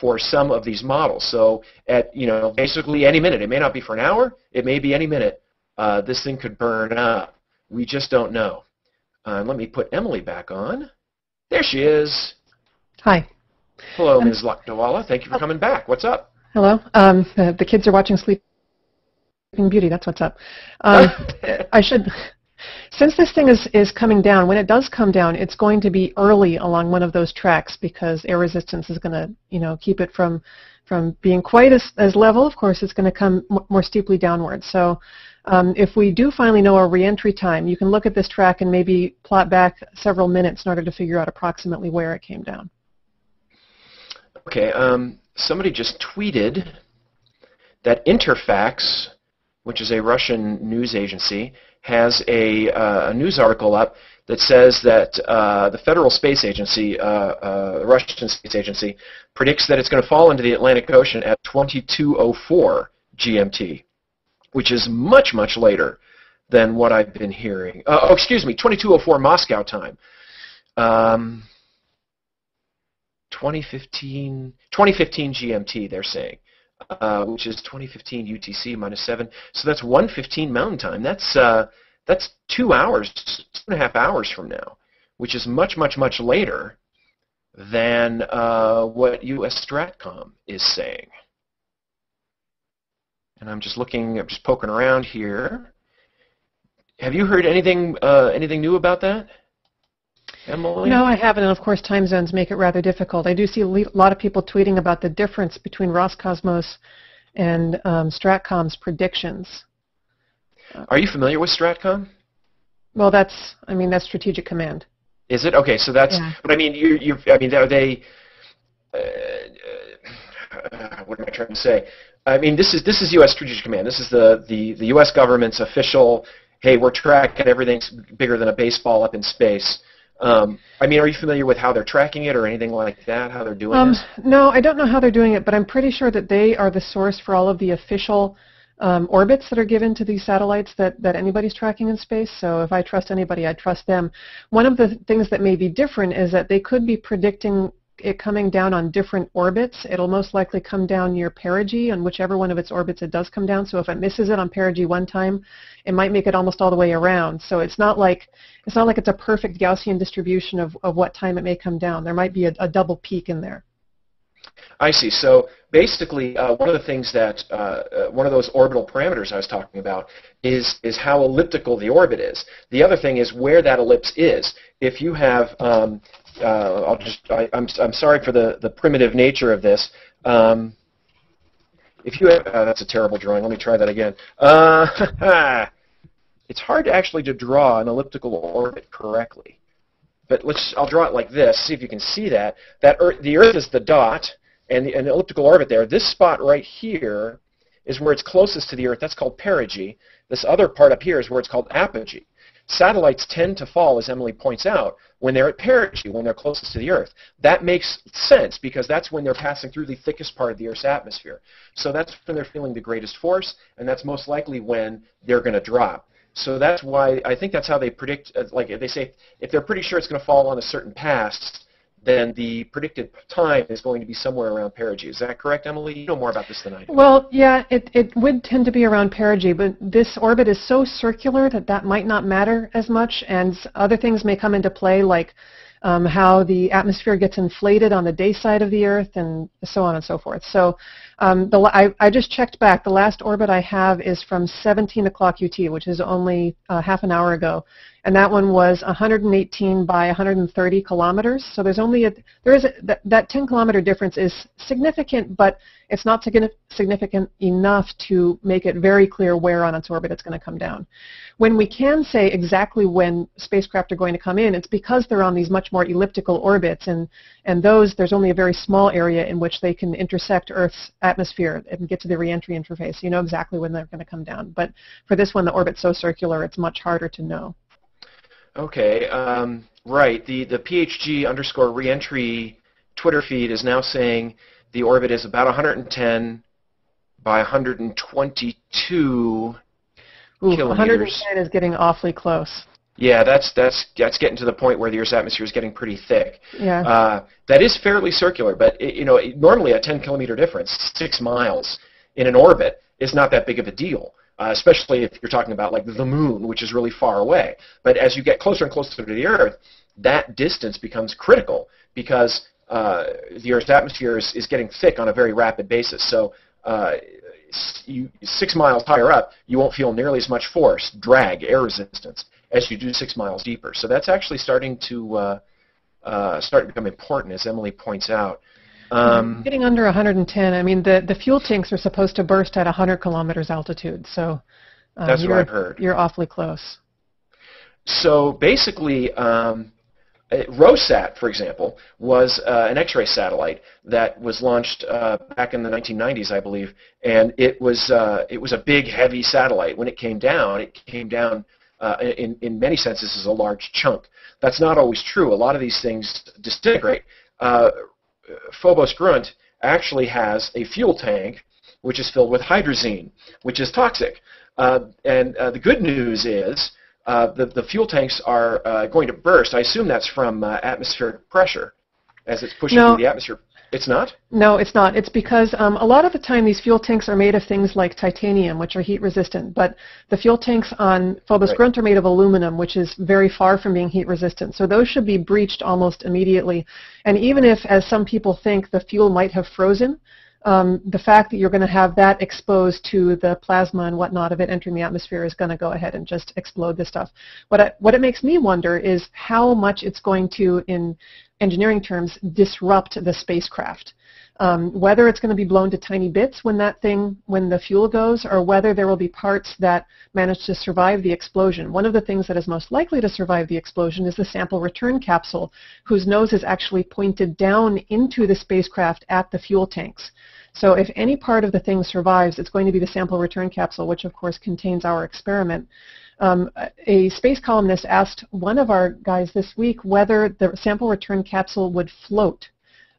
for some of these models. So at, basically any minute, it may not be for an hour, it may be any minute, this thing could burn up. We just don't know. Let me put Emily back on. There she is. Hi. Hello, Ms. Lakdawalla. Thank you for coming back. What's up? Hello. The kids are watching Sleeping Beauty. That's what's up. I should, since this thing is coming down, when it does come down, it's going to be early along one of those tracks because air resistance is going to, keep it from being quite as level. Of course, it's going to come more steeply downward. So if we do finally know a reentry time, you can look at this track and maybe plot back several minutes in order to figure out approximately where it came down. Okay, somebody just tweeted that Interfax, which is a Russian news agency, has a news article up that says that the Federal Space Agency, the Russian Space Agency, predicts that it's going to fall into the Atlantic Ocean at 22:04 GMT, which is much, much later than what I've been hearing. 22:04 Moscow time. 2015 GMT, they're saying, which is 2015 UTC -7. So that's 1:15 Mountain Time. That's 2 hours, 2.5 hours from now, which is much, much, much later than what U.S. Stratcom is saying. And I'm just poking around here. Have you heard anything new about that, Emily? No, I haven't, and of course time zones make it rather difficult. I do see a lot of people tweeting about the difference between Roscosmos and Stratcom's predictions. Are you familiar with Stratcom? Well, that's Strategic Command. Is it? Okay, so that's, yeah. But I mean, are they, what am I trying to say? I mean, this is U.S. Strategic Command. This is the U.S. government's official, hey, we're tracking everything's bigger than a baseball up in space. I mean, are you familiar with how they're tracking it or anything like that, how they're doing this? No, I don't know how they're doing it, but I'm pretty sure that they are the source for all of the official orbits that are given to these satellites that anybody's tracking in space. So if I trust anybody, I trust them. One of the things that may be different is that they could be predicting it coming down on different orbits. It'll most likely come down near perigee on whichever one of its orbits it does come down. So if it misses it on perigee one time, it might make it almost all the way around. So it's not like it's a perfect Gaussian distribution of what time it may come down. There might be a double peak in there. I see. So basically, one of the things that one of those orbital parameters I was talking about is how elliptical the orbit is. The other thing is where that ellipse is. If you have I'm sorry for the primitive nature of this. If you have, that's a terrible drawing. Let me try that again. It's hard actually to draw an elliptical orbit correctly. But I'll draw it like this. See if you can see that. The Earth is the dot, and an elliptical orbit there. This spot right here is where it's closest to the Earth. That's called perigee. This other part up here is where it's called apogee. Satellites tend to fall, as Emily points out, when they're at perigee, when they're closest to the Earth. That makes sense because that's when they're passing through the thickest part of the Earth's atmosphere. So that's when they're feeling the greatest force, and that's most likely when they're going to drop. So that's why I think that's how they predict, like they say, if they're pretty sure it's going to fall on a certain pass, then the predicted time is going to be somewhere around perigee. Is that correct, Emily? You know more about this than I do. Well, yeah, it would tend to be around perigee, but this orbit is so circular that might not matter as much, and other things may come into play, like how the atmosphere gets inflated on the day side of the Earth, and so on and so forth. So I just checked back. The last orbit I have is from 17 o'clock UT, which is only half an hour ago. And that one was 118 by 130 kilometers. So there's only that 10-kilometer difference is significant, but it's not significant enough to make it very clear where on its orbit it's going to come down. When we can say exactly when spacecraft are going to come in, it's because they're on these much more elliptical orbits, and there's only a very small area in which they can intersect Earth's atmosphere and get to the reentry interface. You know exactly when they're going to come down. But for this one, the orbit's so circular, it's much harder to know. Okay, right. The PHG_reentry Twitter feed is now saying the orbit is about 110 by 122 kilometers. 110 is getting awfully close. Yeah, that's getting to the point where the Earth's atmosphere is getting pretty thick. Yeah. That is fairly circular, but normally a 10-kilometer difference, 6 miles in an orbit, is not that big of a deal. Especially if you're talking about like the moon, which is really far away. But as you get closer and closer to the Earth, that distance becomes critical because the Earth's atmosphere is getting thick on a very rapid basis. So 6 miles higher up, you won't feel nearly as much force, drag, air resistance as you do 6 miles deeper. So that's actually starting to become important, as Emily points out. Getting under 110, I mean, the fuel tanks are supposed to burst at 100 kilometers altitude, so that's what I've heard. You're awfully close. So basically, ROSAT, for example, was an X-ray satellite that was launched back in the 1990s, I believe, and it was a big, heavy satellite. When it came down in many senses as a large chunk. That's not always true. A lot of these things disintegrate. Phobos-Grunt actually has a fuel tank which is filled with hydrazine, which is toxic. The good news is the fuel tanks are going to burst. I assume that's from atmospheric pressure as it's pushing through the atmosphere. It's not? No, it's not. It's because a lot of the time these fuel tanks are made of things like titanium, which are heat resistant, but the fuel tanks on Phobos-Grunt are made of aluminum, which is very far from being heat resistant. So those should be breached almost immediately. And even if, as some people think, the fuel might have frozen, the fact that you're going to have that exposed to the plasma and whatnot of it entering the atmosphere is going to go ahead and just explode this stuff. What it makes me wonder is how much it's going to, in engineering terms, disrupt the spacecraft. Whether it's going to be blown to tiny bits when the fuel goes, or whether there will be parts that manage to survive the explosion. One of the things that is most likely to survive the explosion is the sample return capsule, whose nose is actually pointed down into the spacecraft at the fuel tanks. So if any part of the thing survives, it's going to be the sample return capsule, which of course contains our experiment. A space columnist asked one of our guys this week whether the sample return capsule would float.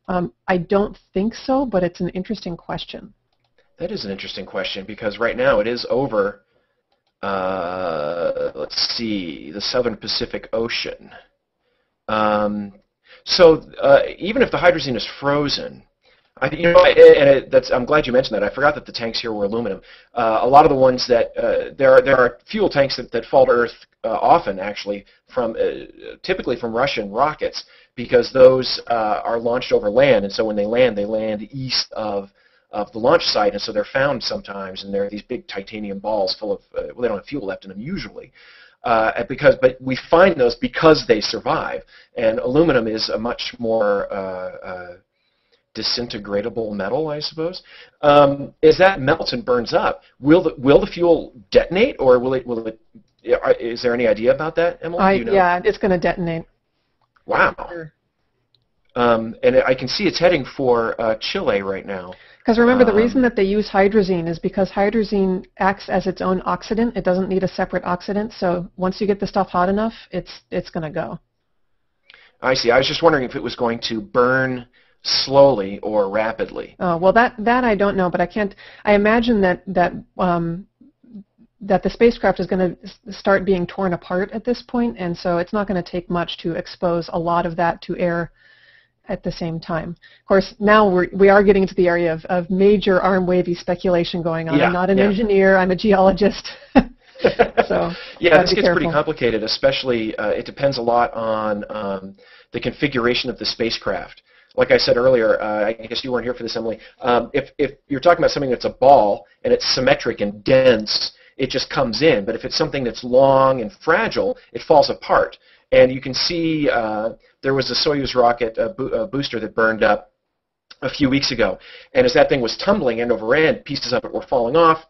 I don't think so, but it's an interesting question. That is an interesting question because right now it is over, let's see, the southern Pacific Ocean. Even if the hydrazine is frozen, I'm glad you mentioned that. I forgot that the tanks here were aluminum. A lot of the ones that there are fuel tanks that fall to Earth often, actually, typically from Russian rockets, because those are launched over land, and so when they land east of the launch site, and so they're found sometimes, and they're these big titanium balls full of well, they don't have fuel left in them usually. But we find those because they survive, and aluminum is a much more disintegratable metal, I suppose. As that melts and burns up, will the fuel detonate, or will it? Is there any idea about that, Emily? Do you know? Yeah, it's going to detonate. Wow. Sure. And I can see it's heading for Chile right now. Because remember, the reason that they use hydrazine is because hydrazine acts as its own oxidant. It doesn't need a separate oxidant. So once you get the stuff hot enough, it's going to go. I see. I was just wondering if it was going to burn slowly or rapidly. Oh, well, that I don't know, but I imagine that the spacecraft is going to start being torn apart at this point, and so it's not going to take much to expose a lot of that to air at the same time. Of course, now we are getting into the area of major arm-wavy speculation going on. Yeah, I'm not an engineer, I'm a geologist. So yeah, this gets pretty complicated, especially it depends a lot on the configuration of the spacecraft. Like I said earlier, I guess you weren't here for this, Emily. If you're talking about something that's a ball and it's symmetric and dense, it just comes in. But if it's something that's long and fragile, it falls apart. And you can see there was a Soyuz rocket booster that burned up a few weeks ago. And as that thing was tumbling end over end, pieces of it were falling off.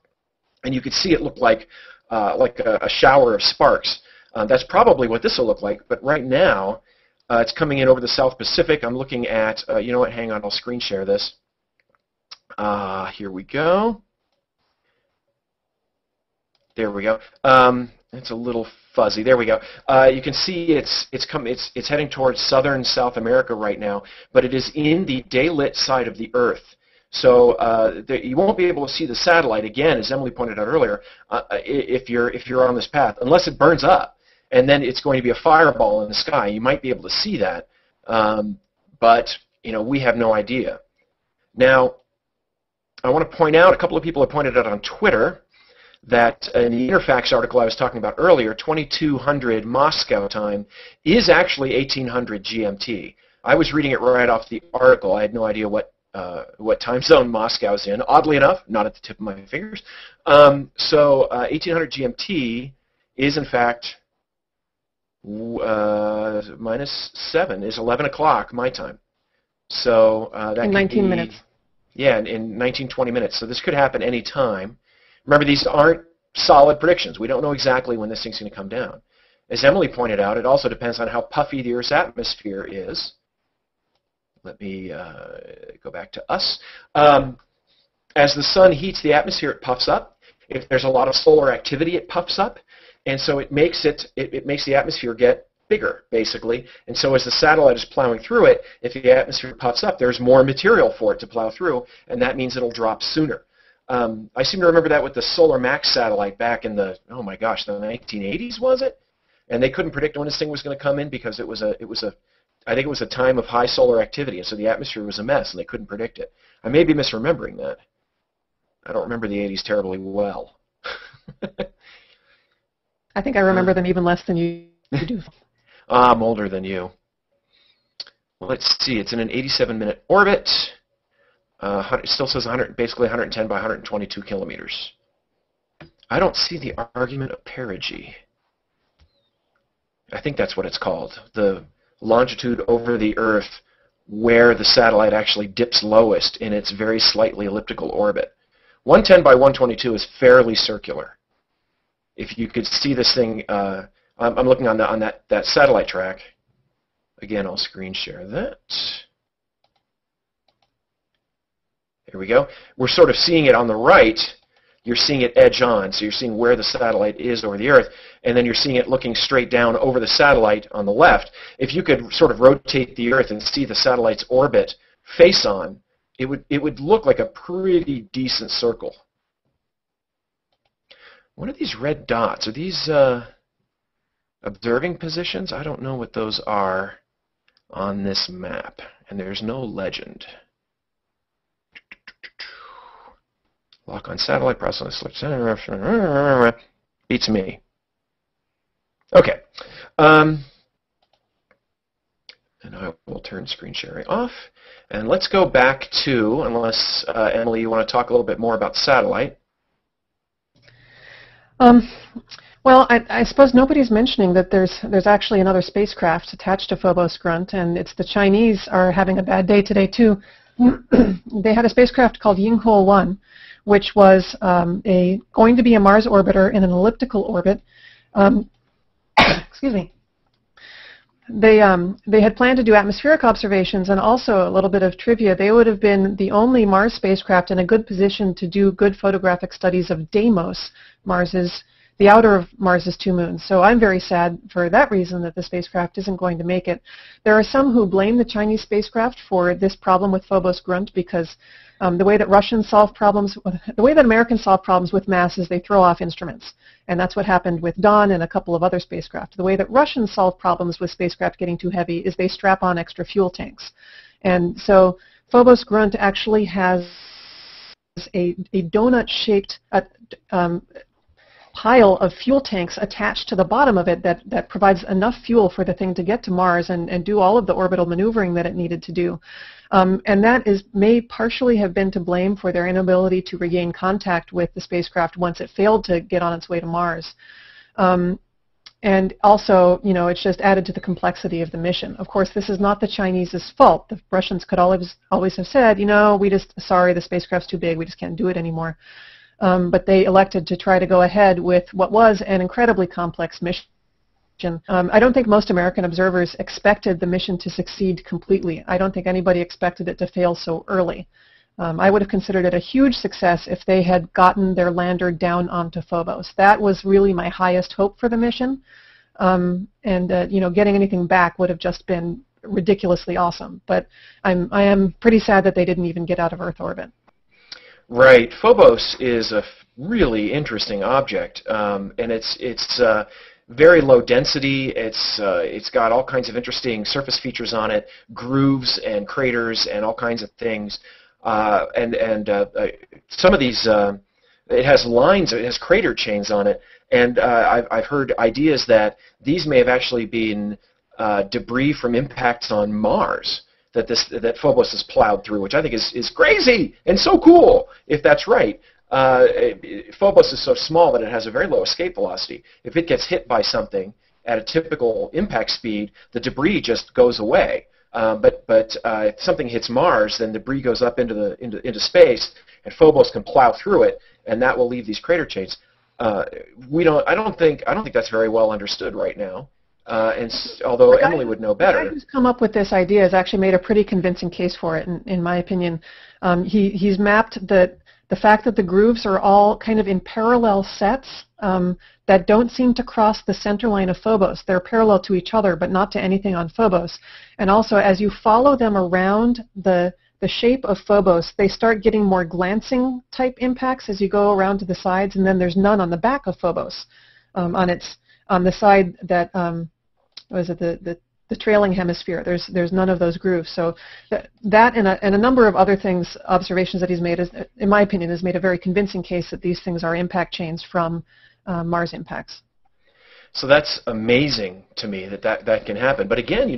And you could see it look like a shower of sparks. That's probably what this will look like. But right now, it's coming in over the South Pacific. I'm looking at, you know what, hang on, I'll screen share this. Here we go. There we go. It's a little fuzzy. There we go. You can see it's heading towards southern South America right now, but it is in the daylit side of the Earth. So you won't be able to see the satellite again, as Emily pointed out earlier, if you're on this path, unless it burns up. And then it's going to be a fireball in the sky. You might be able to see that, but we have no idea. Now, I want to point out, a couple of people have pointed out on Twitter that in the Interfax article I was talking about earlier, 2200 Moscow time is actually 1800 GMT. I was reading it right off the article. I had no idea what time zone Moscow's in. Oddly enough, not at the tip of my fingers. So 1800 GMT is in fact -7 is 11 o'clock my time. So that in 19 minutes. Yeah, in 19, 20 minutes. So this could happen any time. Remember, these aren't solid predictions. We don't know exactly when this thing's going to come down. As Emily pointed out, it also depends on how puffy the Earth's atmosphere is. Let me go back to us. As the sun heats the atmosphere, it puffs up. If there's a lot of solar activity, it puffs up. And so it makes the atmosphere get bigger, basically. And so as the satellite is plowing through it, if the atmosphere puffs up, there's more material for it to plow through, and that means it'll drop sooner. I seem to remember that with the Solar Max satellite back in the, oh my gosh, the 1980s, was it? And they couldn't predict when this thing was going to come in because I think it was a time of high solar activity, and so the atmosphere was a mess, and they couldn't predict it. I may be misremembering that. I don't remember the 80s terribly well. I think I remember them even less than you do. I'm older than you. Well, let's see. It's in an 87-minute orbit. It still says basically 110 by 122 kilometers. I don't see the argument of perigee. I think that's what it's called. The longitude over the Earth where the satellite actually dips lowest in its very slightly elliptical orbit. 110 by 122 is fairly circular. If you could see this thing, I'm looking on that satellite track. Again, I'll screen share that. Here we go. We're sort of seeing it on the right. You're seeing it edge on, so you're seeing where the satellite is over the Earth, and then you're seeing it looking straight down over the satellite on the left. If you could sort of rotate the Earth and see the satellite's orbit face on, it would look like a pretty decent circle. What are these red dots? Are these observing positions? I don't know what those are on this map, and there's no legend. Lock on satellite, process select center. Beats me. Okay. And I will turn screen sharing off. And let's go back to, unless, Emily, you want to talk a little bit more about satellite. Well, I suppose nobody's mentioning that there's actually another spacecraft attached to Phobos-Grunt, and it's the Chinese are having a bad day today, too. They had a spacecraft called Yinghuo 1, which was going to be a Mars orbiter in an elliptical orbit. Excuse me. They had planned to do atmospheric observations, and also a little bit of trivia. They would have been the only Mars spacecraft in a good position to do good photographic studies of Deimos, the outer of Mars's two moons. So I'm very sad for that reason that the spacecraft isn't going to make it. There are some who blame the Chinese spacecraft for this problem with Phobos-Grunt because the way that Americans solve problems with mass is they throw off instruments. And that's what happened with Dawn and a couple of other spacecraft. The way that Russians solve problems with spacecraft getting too heavy is they strap on extra fuel tanks. And so Phobos-Grunt actually has a donut-shaped, pile of fuel tanks attached to the bottom of it that provides enough fuel for the thing to get to Mars and do all of the orbital maneuvering that it needed to do. And that may partially have been to blame for their inability to regain contact with the spacecraft once it failed to get on its way to Mars. And also, it's just added to the complexity of the mission. Of course, this is not the Chinese's fault. The Russians could always have said, sorry, the spacecraft's too big, we just can't do it anymore. But they elected to try to go ahead with what was an incredibly complex mission. I don't think most American observers expected the mission to succeed completely. I don't think anybody expected it to fail so early. I would have considered it a huge success if they had gotten their lander down onto Phobos. That was really my highest hope for the mission. Getting anything back would have just been ridiculously awesome. But I am pretty sad that they didn't even get out of Earth orbit. Right. Phobos is a really interesting object, and it's very low density. It's got all kinds of interesting surface features on it, grooves and craters and all kinds of things. Some of these, it has lines, it has crater chains on it, and I've heard ideas that these may have actually been debris from impacts on Mars that Phobos has plowed through, which I think is crazy and so cool if that's right. Phobos is so small that it has a very low escape velocity. If it gets hit by something at a typical impact speed, the debris just goes away. But if something hits Mars, then debris goes up into space, and Phobos can plow through it, and that will leave these crater chains. I don't think that's very well understood right now. Although Emily would know better. The guy who's come up with this idea has actually made a pretty convincing case for it, in my opinion. He's mapped the fact that the grooves are all kind of in parallel sets that don't seem to cross the center line of Phobos. They're parallel to each other, but not to anything on Phobos. And also, as you follow them around the shape of Phobos, they start getting more glancing type impacts as you go around to the sides, and then there's none on the back of Phobos. On the side that the trailing hemisphere, there's none of those grooves. So that and a number of other things, observations that he's made, in my opinion, has made a very convincing case that these things are impact chains from Mars impacts. So that's amazing to me that can happen. But again,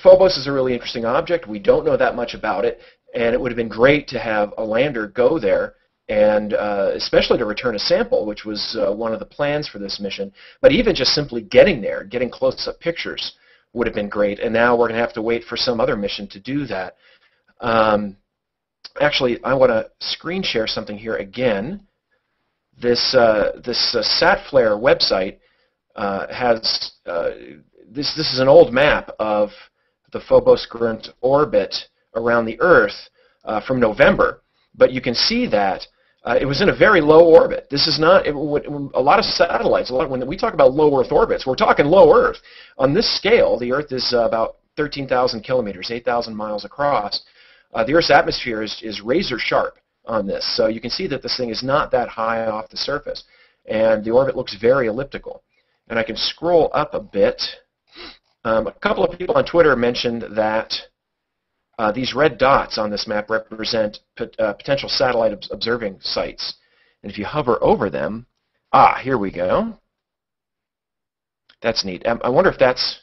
Phobos is a really interesting object. We don't know that much about it, and it would have been great to have a lander go there, and especially to return a sample, which was one of the plans for this mission. But even just simply getting there, getting close-up pictures would have been great. And now we're going to have to wait for some other mission to do that. Actually, I want to screen share something here again. This SatFlare website has this is an old map of the Phobos-Grunt orbit around the Earth from November, but you can see that it was in a very low orbit. This is not a lot of satellites. When we talk about low Earth orbits, we're talking low Earth. On this scale, the Earth is about 13,000 kilometers, 8,000 miles across. The Earth's atmosphere is razor sharp on this, so you can see that this thing is not that high off the surface, and the orbit looks very elliptical. And I can scroll up a bit. A couple of people on Twitter mentioned that these red dots on this map represent potential satellite observing sites. And if you hover over them, here we go. That's neat. I wonder if that's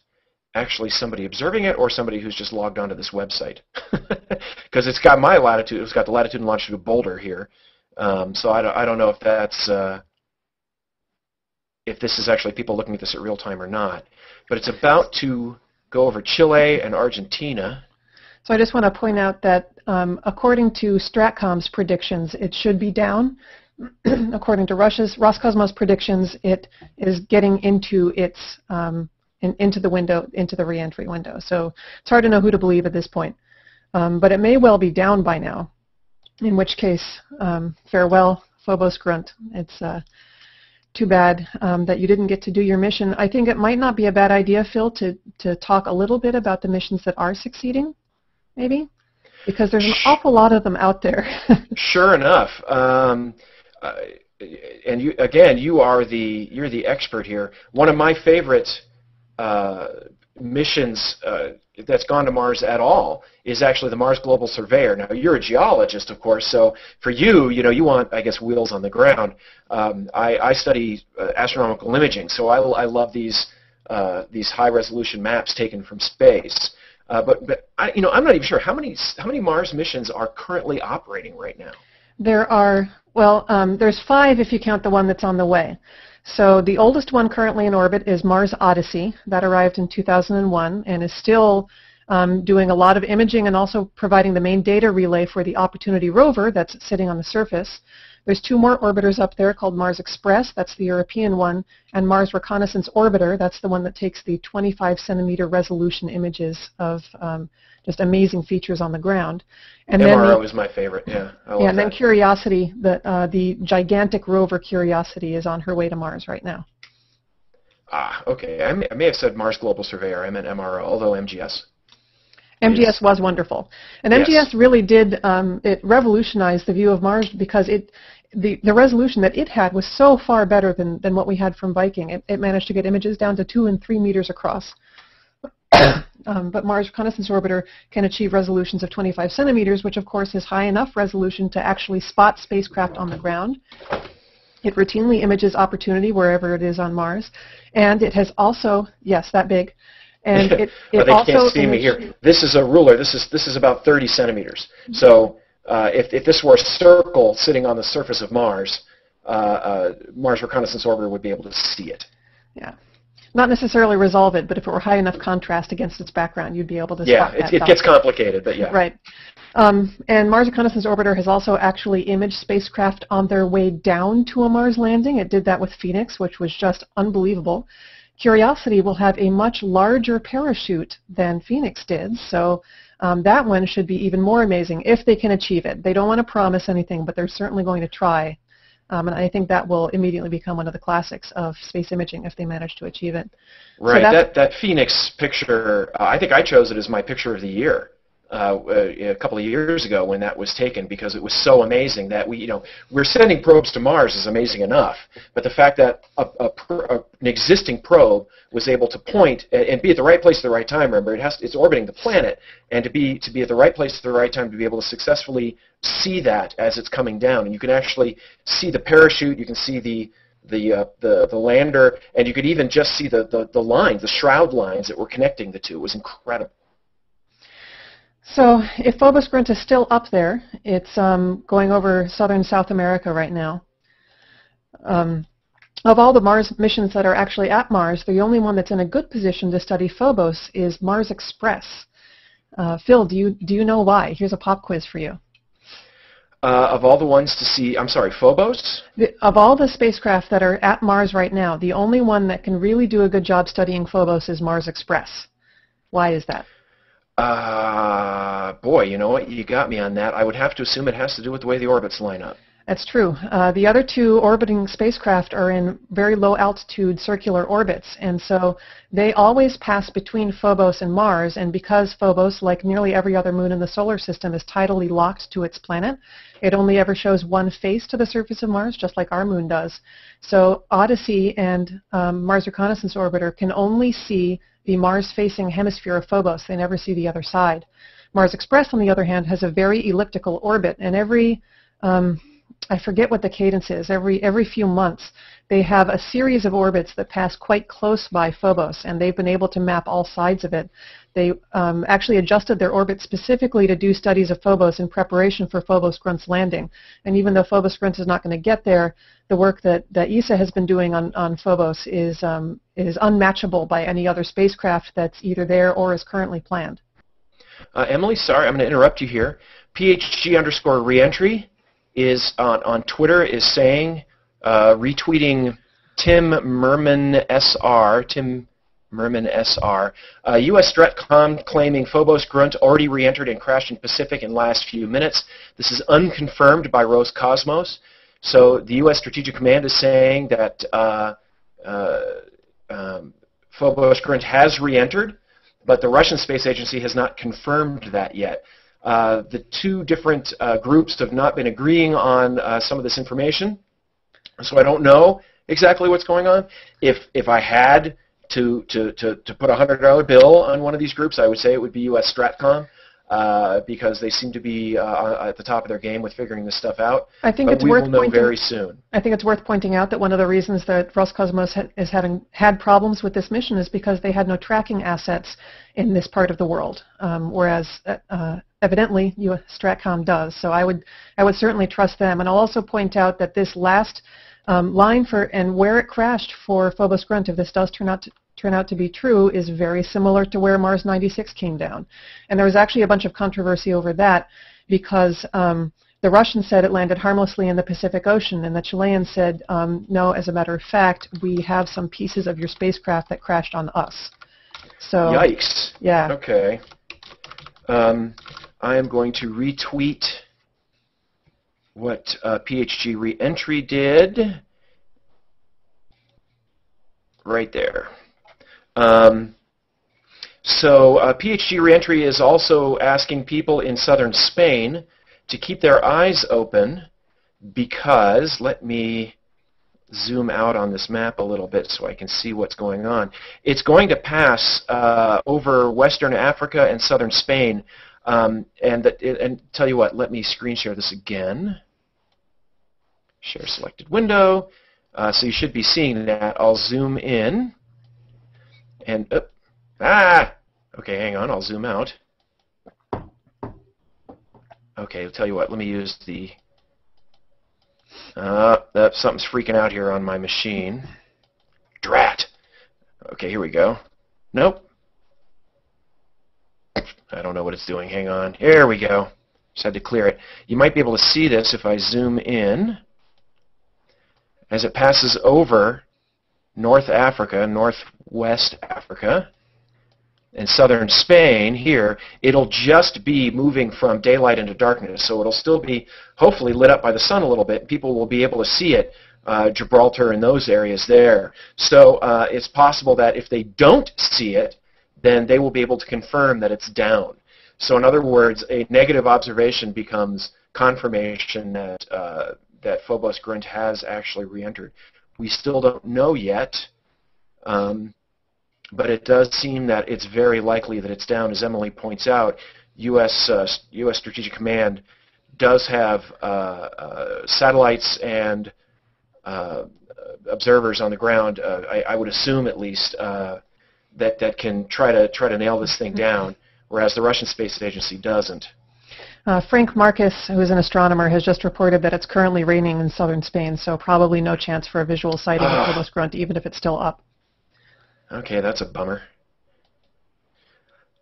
actually somebody observing it or somebody who's just logged onto this website. Because it's got my latitude, it's got the latitude and longitude of Boulder here. So I don't know if that's if this is actually people looking at this at real time or not. But it's about to go over Chile and Argentina. So I just want to point out that according to Stratcom's predictions, it should be down. According to Roscosmos predictions, it is getting into its into the window, into the reentry window. So it's hard to know who to believe at this point. But it may well be down by now, in which case, farewell, Phobos-Grunt. It's too bad that you didn't get to do your mission. I think it might not be a bad idea, Phil, to talk a little bit about the missions that are succeeding, maybe? Because there's an awful lot of them out there. Sure enough. And you're the expert here. One of my favorite missions that's gone to Mars at all is actually the Mars Global Surveyor. Now, you're a geologist, of course, so for you, you want, I guess, wheels on the ground. I study astronomical imaging, so I love these high-resolution maps taken from space. But I'm not even sure how many Mars missions are currently operating right now. There are, there's 5 if you count the one that's on the way. So the oldest one currently in orbit is Mars Odyssey. That arrived in 2001 and is still doing a lot of imaging and also providing the main data relay for the Opportunity rover that's sitting on the surface. There's 2 more orbiters up there called Mars Express, that's the European one, and Mars Reconnaissance Orbiter, that's the one that takes the 25-centimeter resolution images of just amazing features on the ground. And MRO is my favorite, yeah. And then Curiosity, the gigantic rover Curiosity is on her way to Mars right now. Ah, okay. I may have said Mars Global Surveyor. I meant MRO, although MGS. MGS was wonderful. And MGS really did, it revolutionized the view of Mars because the resolution that it had was so far better than what we had from Viking. It managed to get images down to 2 and 3 meters across. But Mars Reconnaissance Orbiter can achieve resolutions of 25 centimeters, which of course is high enough resolution to actually spot spacecraft on the ground. It routinely images Opportunity wherever it is on Mars. And it has also, yes, that big. And it they also can't see me here. This is a ruler. This is about 30 centimeters. So if this were a circle sitting on the surface of Mars, Mars Reconnaissance Orbiter would be able to see it. Yeah. Not necessarily resolve it, but if it were high enough contrast against its background, you'd be able to spot that. Yeah, it gets complicated, but yeah. Right. And Mars Reconnaissance Orbiter has also actually imaged spacecraft on their way down to a Mars landing. It did that with Phoenix, which was just unbelievable. Curiosity will have a much larger parachute than Phoenix did, so that one should be even more amazing if they can achieve it. They don't want to promise anything, but they're certainly going to try. And I think that will immediately become one of the classics of space imaging if they manage to achieve it. Right. So that Phoenix picture, I think I chose it as my picture of the year a couple of years ago when that was taken because it was so amazing that we're sending probes to Mars is amazing enough, but the fact that an existing probe was able to point and be at the right place at the right time. Remember, it's orbiting the planet, and to be at the right place at the right time to be able to successfully see that as it's coming down, and you can actually see the parachute, you can see the lander, and you could even just see the lines, the shroud lines that were connecting the two. It was incredible. So if Phobos-Grunt is still up there, it's going over southern South America right now. Of all the Mars missions that are actually at Mars, the only one that's in a good position to study Phobos is Mars Express. Phil, do you know why? Here's a pop quiz for you. Of all the ones to see, I'm sorry, Phobos? Of all the spacecraft that are at Mars right now, the only one that can really do a good job studying Phobos is Mars Express. Why is that? Boy, you know what? You got me on that. I would have to assume it has to do with the way the orbits line up. That's true. The other 2 orbiting spacecraft are in very low altitude circular orbits, and so they always pass between Phobos and Mars, and because Phobos, like nearly every other moon in the solar system, is tidally locked to its planet, it only ever shows one face to the surface of Mars, just like our moon does. So Odyssey and Mars Reconnaissance Orbiter can only see the Mars-facing hemisphere of Phobos. They never see the other side. Mars Express, on the other hand, has a very elliptical orbit, and every I forget what the cadence is. Every few months, they have a series of orbits that pass quite close by Phobos, and they've been able to map all sides of it. They actually adjusted their orbit specifically to do studies of Phobos in preparation for Phobos-Grunt's landing. And even though Phobos-Grunt is not going to get there, the work that ESA has been doing on Phobos is unmatchable by any other spacecraft that's either there or is currently planned. Emily, sorry, I'm going to interrupt you here. PHG_reentry is on Twitter is saying, retweeting Tim Merman SR, U.S. Stratcom claiming Phobos-Grunt already re-entered and crashed in Pacific in last few minutes. This is unconfirmed by Roscosmos. So the U.S. Strategic Command is saying that Phobos-Grunt has re-entered, but the Russian Space Agency has not confirmed that yet. The 2 different groups have not been agreeing on some of this information, so I don't know exactly what's going on. If I had to put a $100 bill on one of these groups, I would say it would be U.S. Stratcom, because they seem to be at the top of their game with figuring this stuff out. I think but we will know very soon. I think it's worth pointing out that one of the reasons that Roscosmos is having had problems with this mission is because they had no tracking assets in this part of the world, whereas evidently U.S. Stratcom does. So I would certainly trust them. And I'll also point out that this last line for and where it crashed for Phobos-Grunt, if this does turn out to be true, is very similar to where Mars 96 came down. And there was actually a bunch of controversy over that because the Russians said it landed harmlessly in the Pacific Ocean, and the Chileans said, no, as a matter of fact, we have some pieces of your spacecraft that crashed on us. So, yikes. Yeah. Okay. I am going to retweet what PHG Reentry did right there. So PHG Reentry is also asking people in southern Spain to keep their eyes open because, let me zoom out on this map a little bit so I can see what's going on. It's going to pass over Western Africa and southern Spain. And tell you what, let me screen share this again. Share selected window. So you should be seeing that. I'll zoom in. And, okay, hang on, I'll zoom out. Okay, I'll tell you what, let me use the, something's freaking out here on my machine. Drat! Okay, here we go. Nope. I don't know what it's doing, hang on. Here we go. Just had to clear it. You might be able to see this if I zoom in. As it passes over North Africa, Northwest Africa, and southern Spain here, it'll just be moving from daylight into darkness. So it'll still be hopefully lit up by the sun a little bit. People will be able to see it, Gibraltar and those areas there. So it's possible that if they don't see it, then they will be able to confirm that it's down. So in other words, a negative observation becomes confirmation that that Phobos-Grunt has actually re-entered. We still don't know yet, but it does seem that it's very likely that it's down. As Emily points out, U.S. Strategic Command does have satellites and observers on the ground, I would assume at least, that can try to nail this thing down, whereas the Russian Space Agency doesn't. Frank Marcus, who is an astronomer, has just reported that it's currently raining in southern Spain, so probably no chance for a visual sighting of Phobos-Grunt, even if it's still up. Okay, that's a bummer.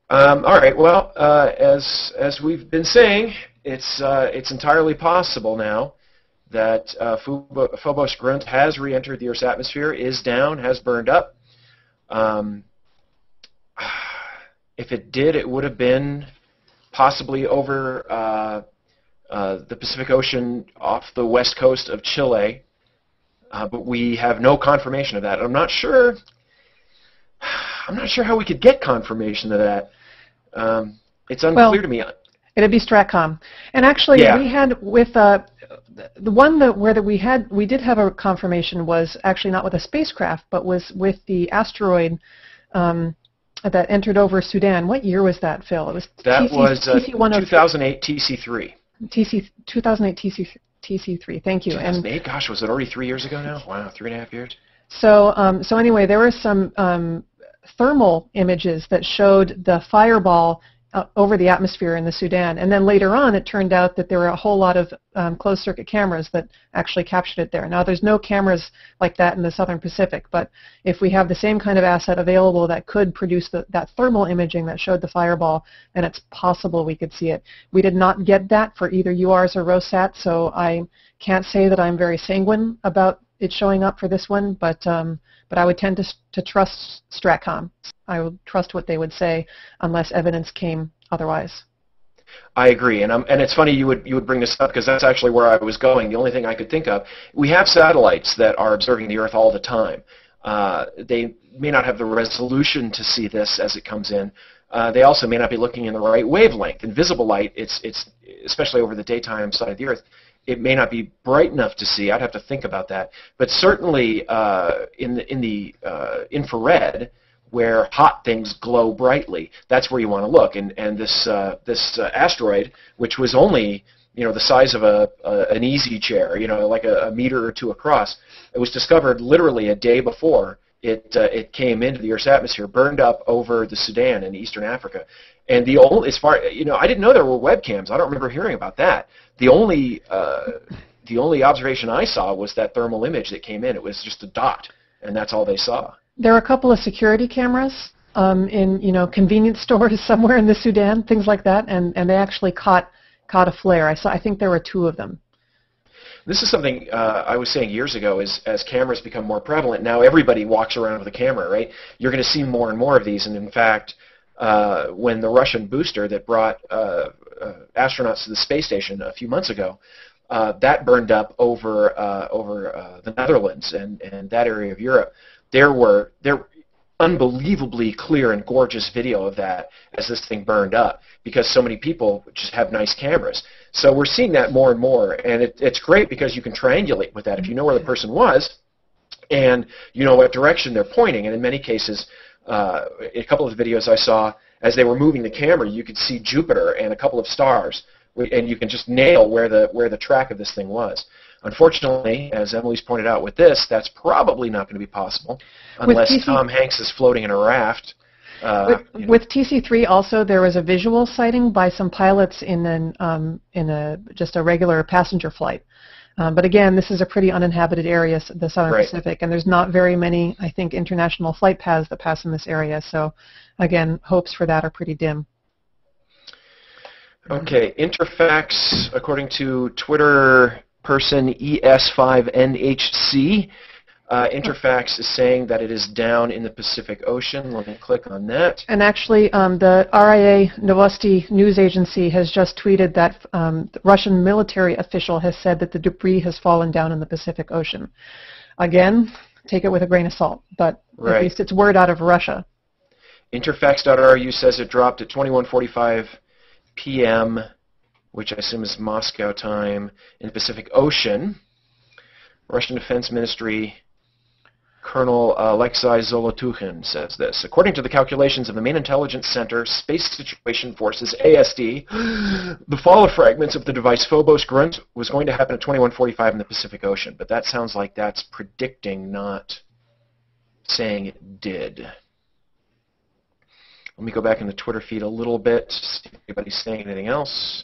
All right, well, as we've been saying, it's entirely possible now that Phobos-Grunt has re-entered the Earth's atmosphere, is down, has burned up. If it did, it would have been possibly over the Pacific Ocean off the west coast of Chile, but we have no confirmation of that. I'm not sure how we could get confirmation of that. It's unclear to me. It'd be Stratcom, and actually, yeah. We had with the one where we did have a confirmation was actually not with a spacecraft, but was with the asteroid that entered over Sudan. What year was that, Phil? It was that was 2008 TC3. 2008 TC3. Thank you. 2008. Gosh, was it already 3 years ago now? Wow, 3.5 years. So anyway, there were some thermal images that showed the fireball over the atmosphere in the Sudan, and then later on it turned out that there were a whole lot of closed-circuit cameras that actually captured it there. Now there's no cameras like that in the southern Pacific, but if we have the same kind of asset available that could produce that thermal imaging that showed the fireball, then it's possible we could see it. We did not get that for either URs or ROSAT, so I can't say that I'm very sanguine about it showing up for this one, but I would tend to trust Stratcom. I would trust what they would say unless evidence came otherwise. I agree, and it's funny you would bring this up because that's actually where I was going. The only thing I could think of, we have satellites that are observing the Earth all the time. They may not have the resolution to see this as it comes in. They also may not be looking in the right wavelength. In visible light, it's especially over the daytime side of the Earth, it may not be bright enough to see. I'd have to think about that. But certainly in the infrared, where hot things glow brightly, that's where you want to look. And this asteroid, which was only the size of an easy chair, like a meter or two across, it was discovered literally a day before it came into the Earth's atmosphere, burned up over the Sudan in eastern Africa. And the only, as far I didn't know there were webcams. I don't remember hearing about that. The only observation I saw was that thermal image that came in. It was just a dot, and that's all they saw. There are a couple of security cameras in convenience stores somewhere in the Sudan, things like that, and they actually caught a flare. I think there were 2 of them. This is something I was saying years ago. As cameras become more prevalent, now everybody walks around with a camera, right? You're going to see more and more of these, and in fact, when the Russian booster that brought astronauts to the space station a few months ago, that burned up over the Netherlands and that area of Europe. There unbelievably clear and gorgeous video of that as this thing burned up, because so many people just have nice cameras. So we're seeing that more and more, and it's great because you can triangulate with that. If you know where the person was and you know what direction they're pointing, and in many cases, a couple of the videos I saw, as they were moving the camera, you could see Jupiter and a couple of stars, and you can just nail where the track of this thing was. Unfortunately, as Emily's pointed out with this, that's probably not going to be possible unless Tom Hanks is floating in a raft. With TC3 also, there was a visual sighting by some pilots in just a regular passenger flight. But again, this is a pretty uninhabited area, the Southern Pacific, and there's not very many, I think, international flight paths that pass in this area. So again, hopes for that are pretty dim. Okay, Interfax, according to Twitter person ES5NHC, Interfax is saying that it is down in the Pacific Ocean. Let me click on that. And actually, the RIA Novosti news agency has just tweeted that the Russian military official has said that the debris has fallen down in the Pacific Ocean. Again, take it with a grain of salt, but at least it's word out of Russia. Interfax.ru says it dropped at 21:45 p.m., which I assume is Moscow time, in the Pacific Ocean. Russian Defense Ministry Colonel Alexei Zolotukhin says this. According to the calculations of the Main Intelligence Center Space Situation Forces, ASD, the fall of fragments of the device Phobos-Grunt was going to happen at 21:45 in the Pacific Ocean. But that sounds like that's predicting, not saying it did. Let me go back in the Twitter feed a little bit, see if anybody's saying anything else.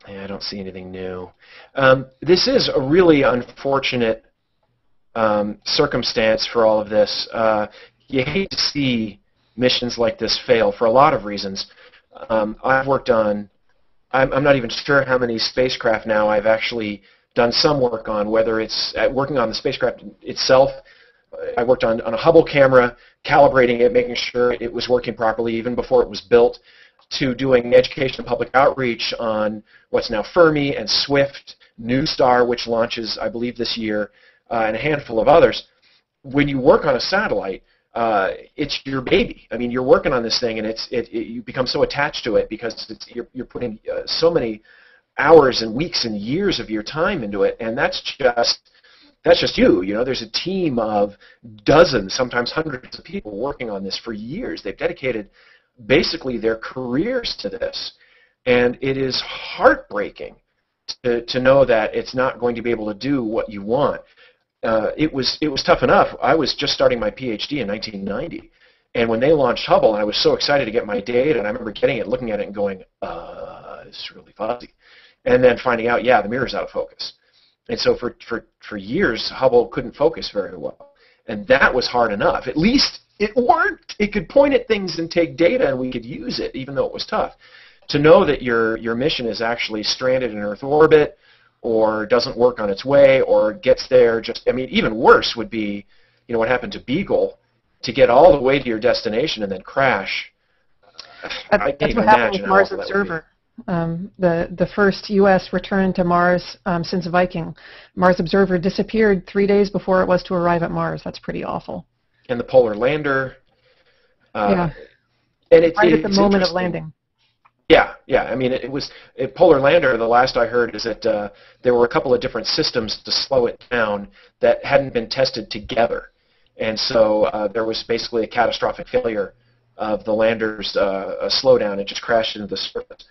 I don't see anything new. This is a really unfortunate circumstance for all of this. You hate to see missions like this fail for a lot of reasons. I've worked on, I'm not even sure how many spacecraft now I've actually done some work on, whether it's working on the spacecraft itself. I worked on a Hubble camera, calibrating it, making sure it was working properly even before it was built, to doing education and public outreach on what's now Fermi and Swift, New Star, which launches, I believe, this year, and a handful of others. When you work on a satellite, it's your baby. I mean, you're working on this thing, and you become so attached to it because you're putting so many hours and weeks and years of your time into it, and that's just you. You know, there's a team of dozens, sometimes hundreds of people working on this for years. They've dedicated basically their careers to this, and it is heartbreaking to know that it's not going to be able to do what you want. It was tough enough. I was just starting my PhD in 1990, and when they launched Hubble, I was so excited to get my data, and I remember getting it, looking at it, and going, "It's really fuzzy," and then finding out, yeah, the mirror's out of focus. And so for years, Hubble couldn't focus very well, and that was hard enough. At least it worked. It could point at things and take data, and we could use it, even though it was tough. To know that your mission is actually stranded in Earth orbit, or doesn't work on its way, or gets there just, I mean, even worse would be, you know, what happened to Beagle, to get all the way to your destination and then crash. I can't even imagine with Mars Observer. The first U.S. return to Mars since Viking. Mars Observer disappeared 3 days before it was to arrive at Mars. That's pretty awful. And the Polar Lander. Yeah. And it's right at the moment of landing. Yeah. I mean, it was a Polar Lander. The last I heard is that there were a couple of different systems to slow it down that hadn't been tested together, and so there was basically a catastrophic failure of the lander's slowdown. It just crashed into the surface.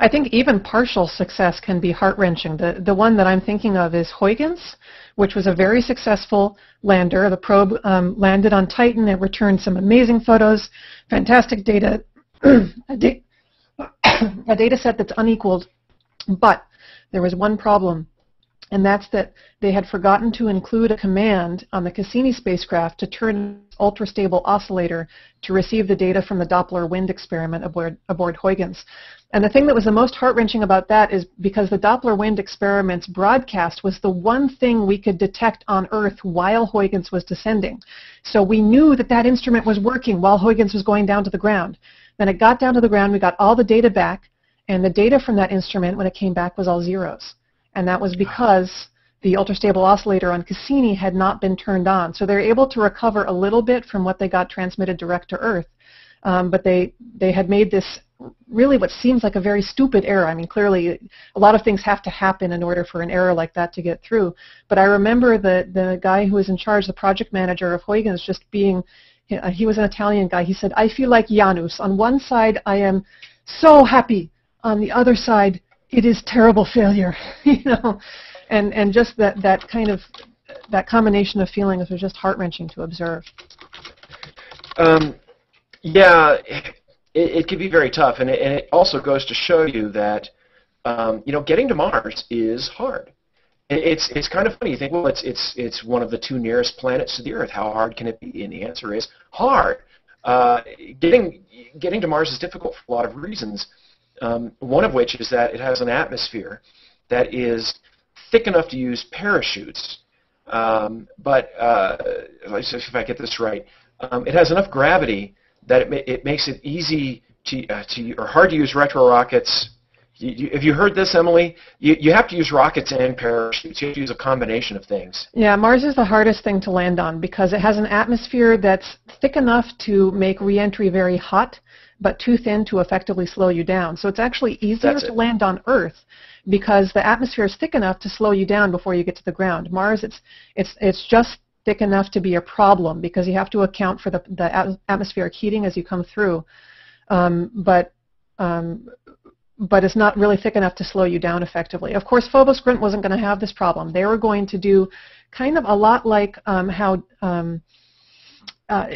I think even partial success can be heart-wrenching. The one that I'm thinking of is Huygens, which was a very successful lander. The probe landed on Titan. It returned some amazing photos, fantastic data, a data set that's unequaled. But there was one problem, and that's that they had forgotten to include a command on the Cassini spacecraft to turn ultra-stable oscillator to receive the data from the Doppler wind experiment aboard Huygens. And the thing that was the most heart-wrenching about that is because the Doppler wind experiment's broadcast was the one thing we could detect on Earth while Huygens was descending. So we knew that that instrument was working while Huygens was going down to the ground. Then it got down to the ground, we got all the data back, and the data from that instrument when it came back was all zeros. And that was because the ultra-stable oscillator on Cassini had not been turned on. So they're able to recover a little bit from what they got transmitted direct to Earth. But they had made this really what seems like a very stupid error. I mean, clearly a lot of things have to happen in order for an error like that to get through. But I remember the guy who was in charge, the project manager of Huygens, just being, he was an Italian guy. He said, "I feel like Janus. On one side, I am so happy. On the other side, it is terrible failure." You know, and just that kind of that combination of feelings was just heart-wrenching to observe. Yeah, it can be very tough, and it also goes to show you that getting to Mars is hard. It's kind of funny. You think, well, it's one of the two nearest planets to the Earth. How hard can it be? And the answer is hard. Getting to Mars is difficult for a lot of reasons. One of which is that it has an atmosphere that is thick enough to use parachutes, but let's see if I get this right. It has enough gravity that it makes it easy or hard to use retro rockets. Have you heard this, Emily? You have to use rockets and parachutes. You have to use a combination of things. Yeah, Mars is the hardest thing to land on because it has an atmosphere that's thick enough to make re-entry very hot, but too thin to effectively slow you down. So it's actually easier to land on Earth because the atmosphere is thick enough to slow you down before you get to the ground. Mars, it's just thick enough to be a problem because you have to account for the atmospheric heating as you come through, but it's not really thick enough to slow you down effectively. Of course, Phobos-Grunt wasn't going to have this problem. They were going to do kind of a lot like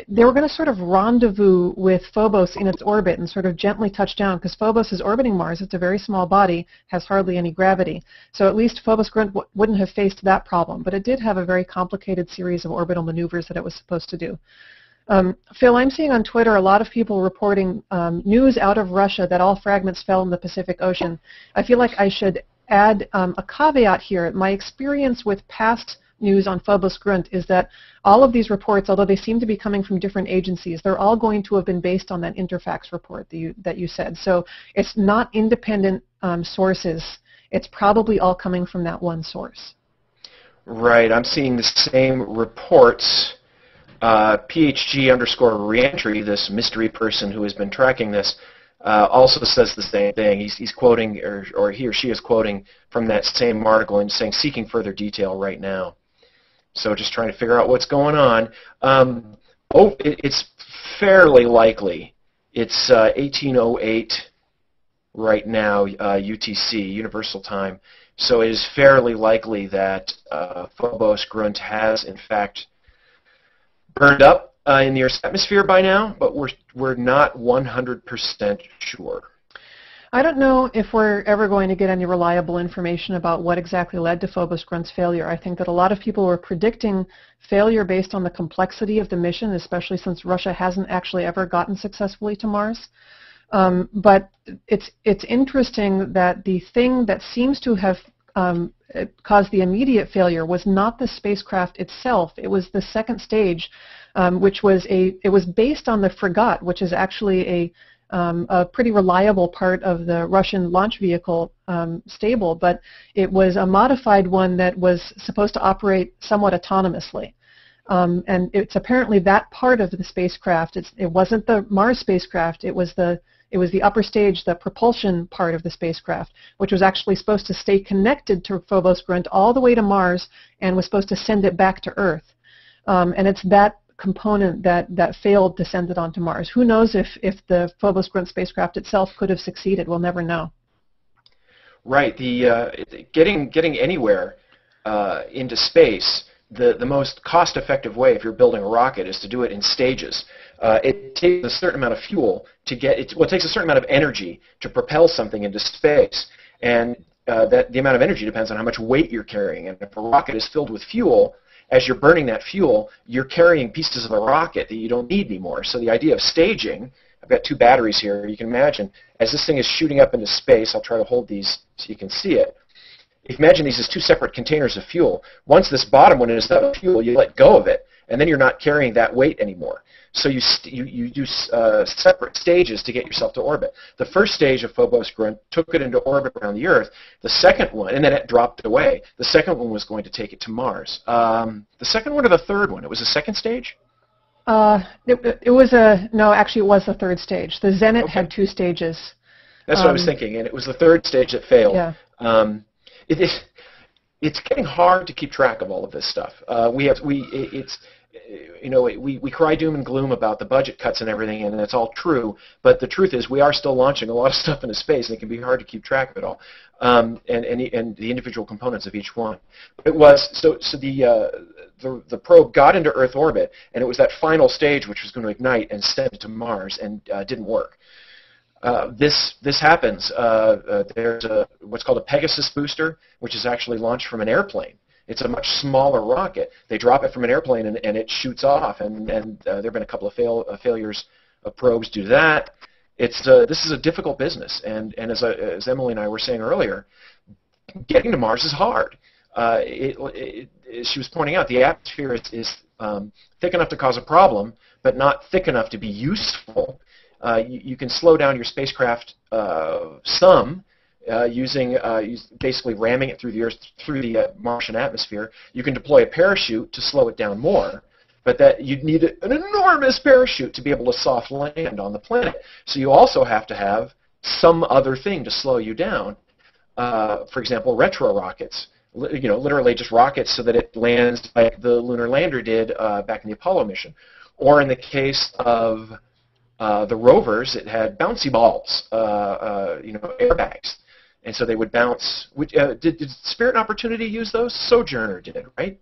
they were going to sort of rendezvous with Phobos in its orbit and sort of gently touch down because Phobos is orbiting Mars. It's a very small body, has hardly any gravity. So at least Phobos-Grunt wouldn't have faced that problem, but it did have a very complicated series of orbital maneuvers that it was supposed to do. Phil, I'm seeing on Twitter a lot of people reporting news out of Russia that all fragments fell in the Pacific Ocean. I feel like I should add a caveat here. My experience with past news on Phobos-Grunt is that all of these reports, although they seem to be coming from different agencies, they're all going to have been based on that Interfax report that you said. So it's not independent sources. It's probably all coming from that one source. Right. I'm seeing the same reports. PHG_reentry, this mystery person who has been tracking this, also says the same thing. He's quoting, or he or she is quoting from that same article and saying, seeking further detail right now. So just trying to figure out what's going on. It's fairly likely. It's 1808 right now, UTC, Universal Time. So it is fairly likely that Phobos-Grunt has, in fact, burned up in the Earth's atmosphere by now, but we're not 100% sure. I don't know if we're ever going to get any reliable information about what exactly led to Phobos-Grunt's failure. I think that a lot of people were predicting failure based on the complexity of the mission, especially since Russia hasn't actually ever gotten successfully to Mars. But it's interesting that the thing that seems to have caused the immediate failure was not the spacecraft itself. It was the second stage, which was it was based on the Fregat, which is actually a pretty reliable part of the Russian launch vehicle stable, but it was a modified one that was supposed to operate somewhat autonomously. And it's apparently that part of the spacecraft. It wasn't the Mars spacecraft. It was the upper stage, the propulsion part of the spacecraft, which was actually supposed to stay connected to Phobos-Grunt all the way to Mars and was supposed to send it back to Earth. And it's that component that failed to send it onto Mars. Who knows if the Phobos-Grunt spacecraft itself could have succeeded? We'll never know. Right. Getting anywhere into space, the most cost-effective way if you're building a rocket is to do it in stages. It takes a certain amount of fuel to get it. Well, it takes a certain amount of energy to propel something into space, and that the amount of energy depends on how much weight you're carrying. And if a rocket is filled with fuel, as you're burning that fuel, you're carrying pieces of the rocket that you don't need anymore. So the idea of staging, I've got 2 batteries here. You can imagine, as this thing is shooting up into space, I'll try to hold these so you can see it. Imagine these as 2 separate containers of fuel. Once this bottom one is out of fuel, you let go of it, and then you're not carrying that weight anymore. So you do separate stages to get yourself to orbit. The first stage of Phobos-Grunt took it into orbit around the Earth. The second one, and then it dropped away. The second one was going to take it to Mars. The second one or the third one? It was the second stage? It was no, actually it was the third stage. The Zenit had 2 stages. That's what I was thinking, and it was the third stage that failed. Yeah. It's getting hard to keep track of all of this stuff. We cry doom and gloom about the budget cuts and everything, and it's all true. But the truth is, we are still launching a lot of stuff into space, and it can be hard to keep track of it all, and the individual components of each one. It was the probe got into Earth orbit, and it was that final stage which was going to ignite and send it to Mars, and didn't work. This happens. There's what's called a Pegasus booster, which is actually launched from an airplane. It's a much smaller rocket. They drop it from an airplane and it shoots off. And there have been a couple of failures of probes due to that. This is a difficult business. And as Emily and I were saying earlier, getting to Mars is hard. She was pointing out, the atmosphere is thick enough to cause a problem, but not thick enough to be useful. You can slow down your spacecraft some using basically ramming it through the Martian atmosphere. You can deploy a parachute to slow it down more, but that you'd need an enormous parachute to be able to soft land on the planet. So you also have to have some other thing to slow you down. For example, retro rockets. Literally just rockets so that it lands like the lunar lander did back in the Apollo mission. Or in the case of the rovers, it had bouncy balls, airbags. And so they would bounce. Did Spirit and Opportunity use those? Sojourner did, right?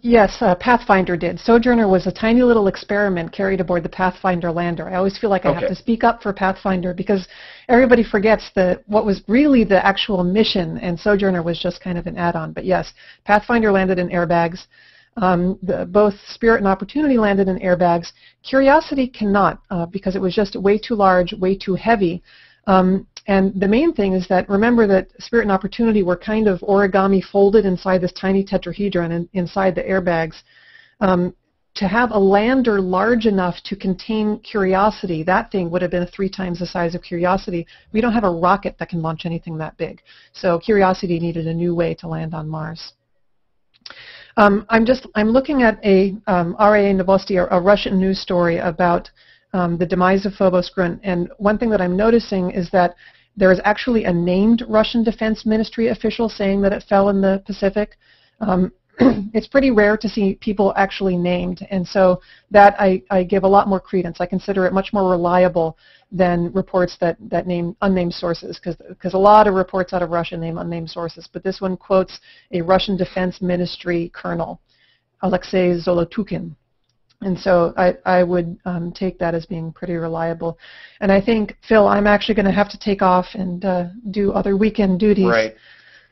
Yes, Pathfinder did. Sojourner was a tiny little experiment carried aboard the Pathfinder lander. I always feel like I have to speak up for Pathfinder because everybody forgets what was really the actual mission, and Sojourner was just kind of an add-on. But yes, Pathfinder landed in airbags. Both Spirit and Opportunity landed in airbags. Curiosity cannot because it was just way too large, way too heavy. And the main thing is that, remember that Spirit and Opportunity were kind of origami folded inside this tiny tetrahedron inside the airbags. To have a lander large enough to contain Curiosity, that thing would have been 3 times the size of Curiosity. We don't have a rocket that can launch anything that big. So Curiosity needed a new way to land on Mars. I'm looking at a RAA Novosti, a Russian news story about the demise of Phobos-Grunt, and one thing that I'm noticing is that there is actually a named Russian Defense Ministry official saying that it fell in the Pacific. It's pretty rare to see people actually named, and so that I give a lot more credence. I consider it much more reliable than reports that name unnamed sources, because a lot of reports out of Russia name unnamed sources, but this one quotes a Russian Defense Ministry colonel, Alexei Zolotukhin. And so I would take that as being pretty reliable. And I think, Phil, I'm actually going to have to take off and do other weekend duties. Right.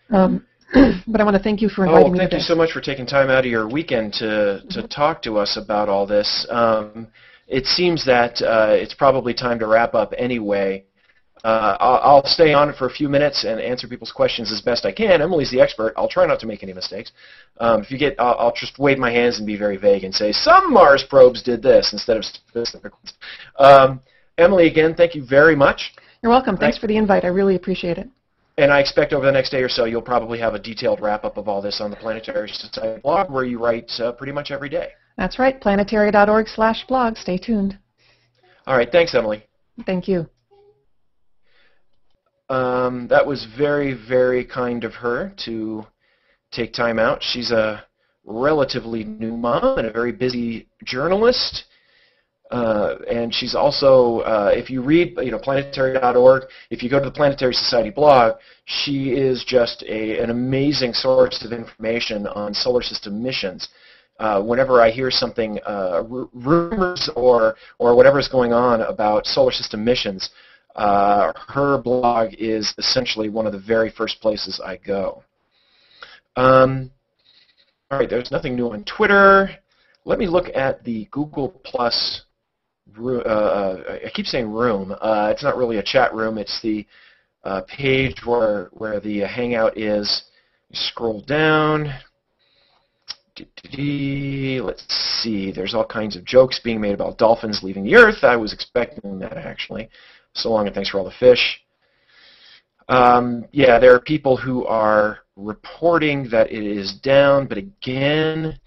But I want to thank you for inviting me today. Thank you so much for taking time out of your weekend to talk to us about all this. It seems that it's probably time to wrap up anyway. I'll stay on for a few minutes and answer people's questions as best I can. Emily's the expert. I'll try not to make any mistakes. I'll just wave my hands and be very vague and say, some Mars probes did this instead of specific ones. Emily, again, thank you very much. You're welcome. Thanks for the invite. I really appreciate it. And I expect over the next day or so you'll probably have a detailed wrap-up of all this on the Planetary Society blog where you write pretty much every day. That's right, planetary.org/blog. Stay tuned. All right, thanks, Emily. Thank you. That was very, very kind of her to take time out. She's a relatively new mom and a very busy journalist. And she's also, if you read, planetary.org, if you go to the Planetary Society blog, she is just an amazing source of information on solar system missions. Whenever I hear something, rumors or whatever is going on about solar system missions, her blog is essentially one of the very first places I go. All right, there's nothing new on Twitter. Let me look at the Google Plus. I keep saying room. It's not really a chat room. It's the page where the Hangout is. You scroll down. Let's see. There's all kinds of jokes being made about dolphins leaving the Earth. I was expecting that, actually. So long, and thanks for all the fish. Yeah, there are people who are reporting that it is down, but again,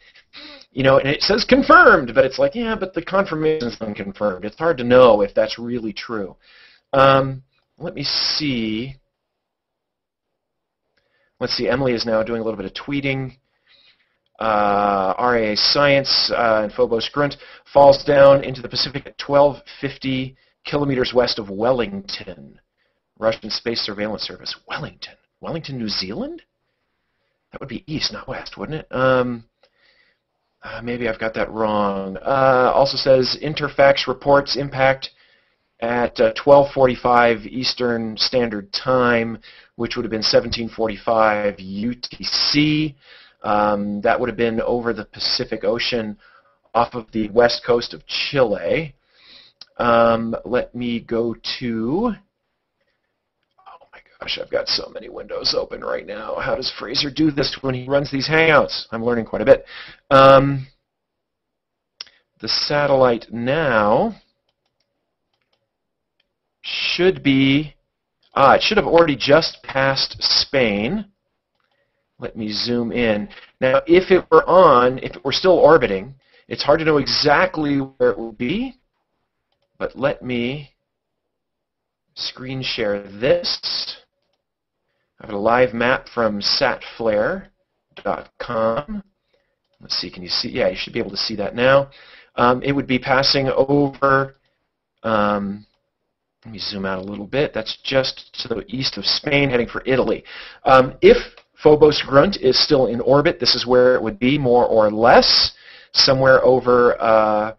and it says confirmed, but it's like, yeah, but the confirmation is unconfirmed. It's hard to know if that's really true. Let me see. Let's see, Emily is now doing a little bit of tweeting. RAA Science and Phobos-Grunt falls down into the Pacific at 1250 kilometers west of Wellington. Russian Space Surveillance Service. Wellington. Wellington, New Zealand? That would be east, not west, wouldn't it? Maybe I've got that wrong. Also says Interfax reports impact at 12:45 Eastern Standard Time, which would have been 17:45 UTC. That would have been over the Pacific Ocean off of the west coast of Chile. Let me go to... Oh my gosh, I've got so many windows open right now. How does Fraser do this when he runs these Hangouts? I'm learning quite a bit. The satellite now should be... it should have already just passed Spain. Let me zoom in. Now, if it were still orbiting, it's hard to know exactly where it will be, but let me screen share this. I have a live map from satflare.com. Let's see, can you see? Yeah, you should be able to see that now. It would be passing over, let me zoom out a little bit. That's just to the east of Spain, heading for Italy. If Phobos-Grunt is still in orbit, this is where it would be, more or less, somewhere over,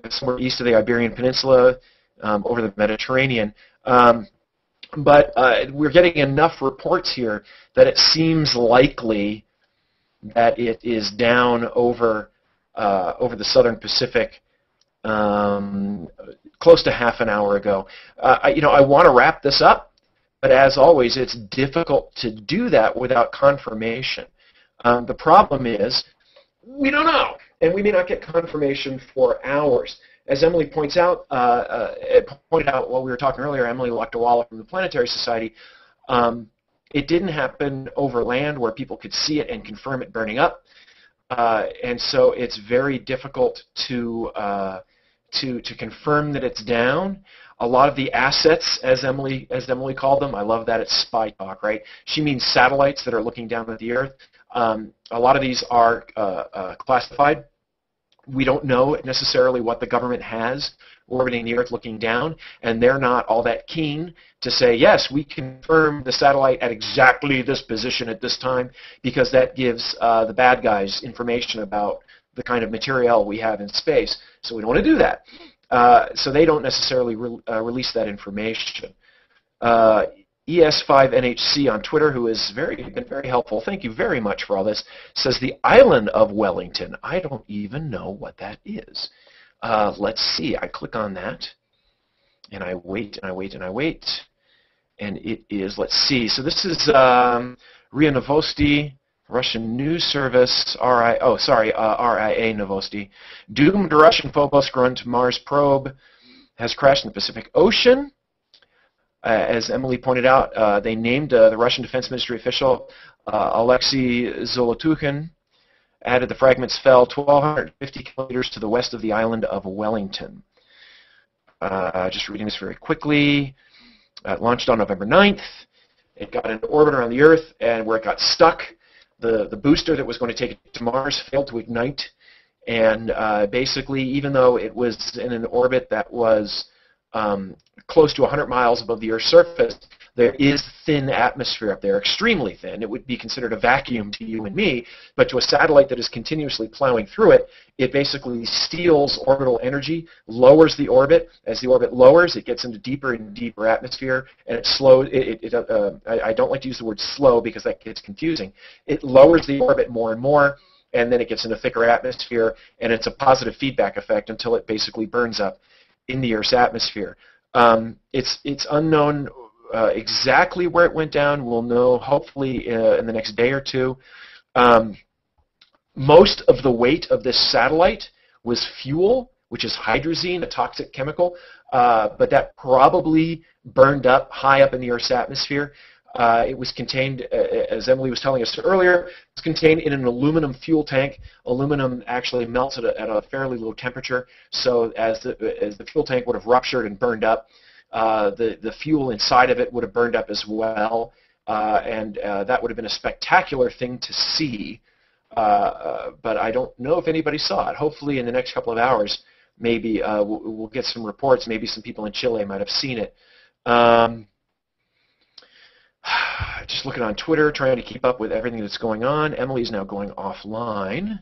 somewhere east of the Iberian Peninsula, over the Mediterranean. But we're getting enough reports here that it seems likely that it is down over the southern Pacific close to half an hour ago. I want to wrap this up, but as always, it's difficult to do that without confirmation. The problem is we don't know, and we may not get confirmation for hours. As Emily pointed out while we were talking earlier, Emily Lakdawalla from the Planetary Society, it didn't happen over land where people could see it and confirm it burning up, and so it's very difficult to confirm that it's down. A lot of the assets, as Emily called them, I love that, it's spy talk, right? She means satellites that are looking down at the Earth. A lot of these are classified. We don't know necessarily what the government has orbiting the Earth looking down, and they're not all that keen to say, yes, we confirm the satellite at exactly this position at this time, because that gives the bad guys information about the kind of material we have in space. So we don't want to do that. So they don't necessarily release that information. ES5NHC on Twitter, who has been very helpful, thank you very much for all this, says the island of Wellington. I don't even know what that is. Let's see. I click on that, and I wait, and I wait, and I wait, and it is, let's see. So this is RIA Novosti, Russian news service, RIA Novosti. Doomed Russian Phobos-Grunt Mars probe has crashed in the Pacific Ocean. As Emily pointed out, they named the Russian Defense Ministry official Alexei Zolotukhin, added the fragments fell 1,250 kilometers to the west of the island of Wellington. Just reading this very quickly. It launched on November 9th. It got into orbit around the Earth, and where it got stuck, the booster that was going to take it to Mars failed to ignite. And basically, even though it was in an orbit that was close to 100 miles above the Earth's surface, there is thin atmosphere up there, extremely thin. It would be considered a vacuum to you and me, but to a satellite that is continuously plowing through it, it basically steals orbital energy, lowers the orbit. As the orbit lowers, it gets into deeper and deeper atmosphere, and it slows. I don't like to use the word slow because that gets confusing. It lowers the orbit more and more, and then it gets into thicker atmosphere, and it's a positive feedback effect until it basically burns up in the Earth's atmosphere. It's unknown exactly where it went down. We'll know hopefully in the next day or two. Most of the weight of this satellite was fuel, which is hydrazine, a toxic chemical, but that probably burned up high up in the Earth's atmosphere. It was contained, as Emily was telling us earlier, it was contained in an aluminum fuel tank. Aluminum actually melts at a fairly low temperature, so as the fuel tank would have ruptured and burned up, the fuel inside of it would have burned up as well, and that would have been a spectacular thing to see, but I don't know if anybody saw it. Hopefully in the next couple of hours, maybe we'll get some reports. Maybe some people in Chile might have seen it. Just looking on Twitter, trying to keep up with everything that's going on. Emily's now going offline.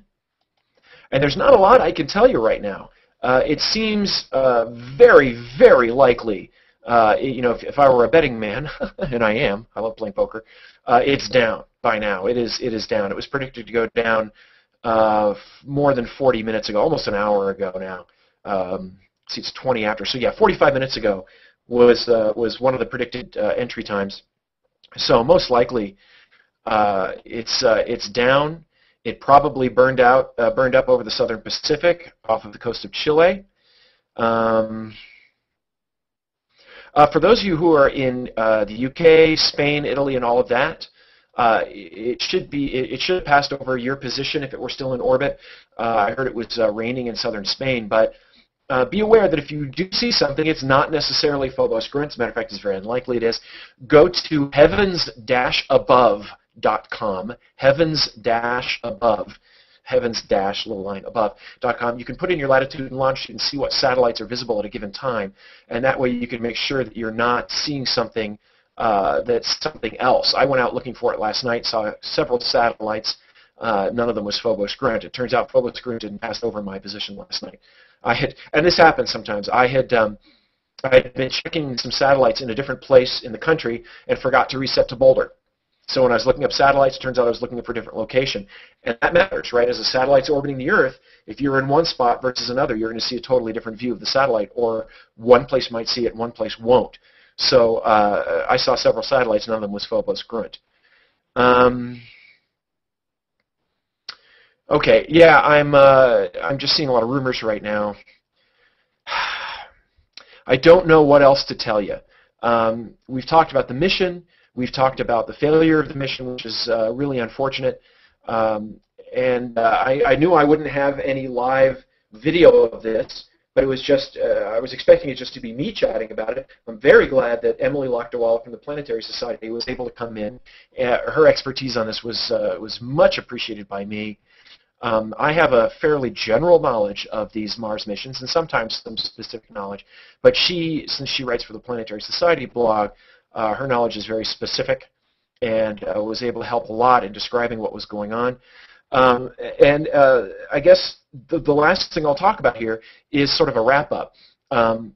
And there's not a lot I can tell you right now. It seems very, very likely, if I were a betting man, and I am, I love playing poker, it's down by now. It is down. It was predicted to go down more than 40 minutes ago, almost an hour ago now. See, it's 20 after. So yeah, 45 minutes ago was one of the predicted entry times. So most likely, it's down. It probably burned up over the southern Pacific, off of the coast of Chile. For those of you who are in the UK, Spain, Italy, and all of that, it should have passed over your position if it were still in orbit. I heard it was raining in southern Spain, but be aware that if you do see something, it's not necessarily Phobos-Grunt. As a matter of fact, it's very unlikely it is. Go to heavens-above.com, heavens-above, heavens-little line above.com. You can put in your latitude and longitude and see what satellites are visible at a given time, and that way you can make sure that you're not seeing something that's something else. I went out looking for it last night, saw several satellites. None of them was Phobos-Grunt. It turns out Phobos-Grunt didn't pass over my position last night. And this happens sometimes. I had been checking some satellites in a different place in the country and forgot to reset to Boulder. So when I was looking up satellites, it turns out I was looking for a different location. And that matters, right? As a satellite's orbiting the Earth, if you're in one spot versus another, you're going to see a totally different view of the satellite, or one place might see it, one place won't. So I saw several satellites, none of them was Phobos-Grunt. Okay, yeah, I'm just seeing a lot of rumors right now. I don't know what else to tell you. We've talked about the mission. We've talked about the failure of the mission, which is really unfortunate. And I knew I wouldn't have any live video of this, but it was just, I was expecting it just to be me chatting about it. I'm very glad that Emily Lakdawalla from the Planetary Society was able to come in. Her expertise on this was much appreciated by me. I have a fairly general knowledge of these Mars missions and sometimes some specific knowledge, but since she writes for the Planetary Society blog, her knowledge is very specific and was able to help a lot in describing what was going on. I guess the last thing I'll talk about here is sort of a wrap-up.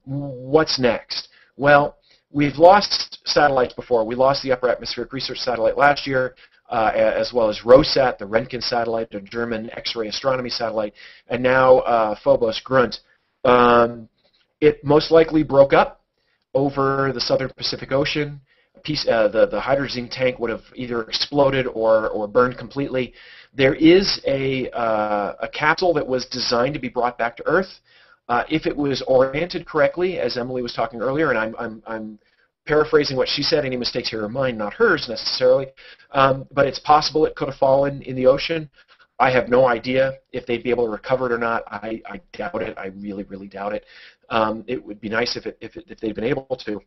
What's next? Well, we've lost satellites before. We lost the Upper Atmospheric Research Satellite last year, as well as ROSAT, the Röntgen satellite, a German X-ray astronomy satellite, and now Phobos-Grunt. It most likely broke up over the southern Pacific Ocean. The hydrazine tank would have either exploded or burned completely. There is a capsule that was designed to be brought back to Earth. If it was oriented correctly, as Emily was talking earlier, and I'm paraphrasing what she said, any mistakes here are mine, not hers necessarily, but it's possible it could have fallen in the ocean. I have no idea if they'd be able to recover it or not. I doubt it. I really, really doubt it. It would be nice if they'd been able to.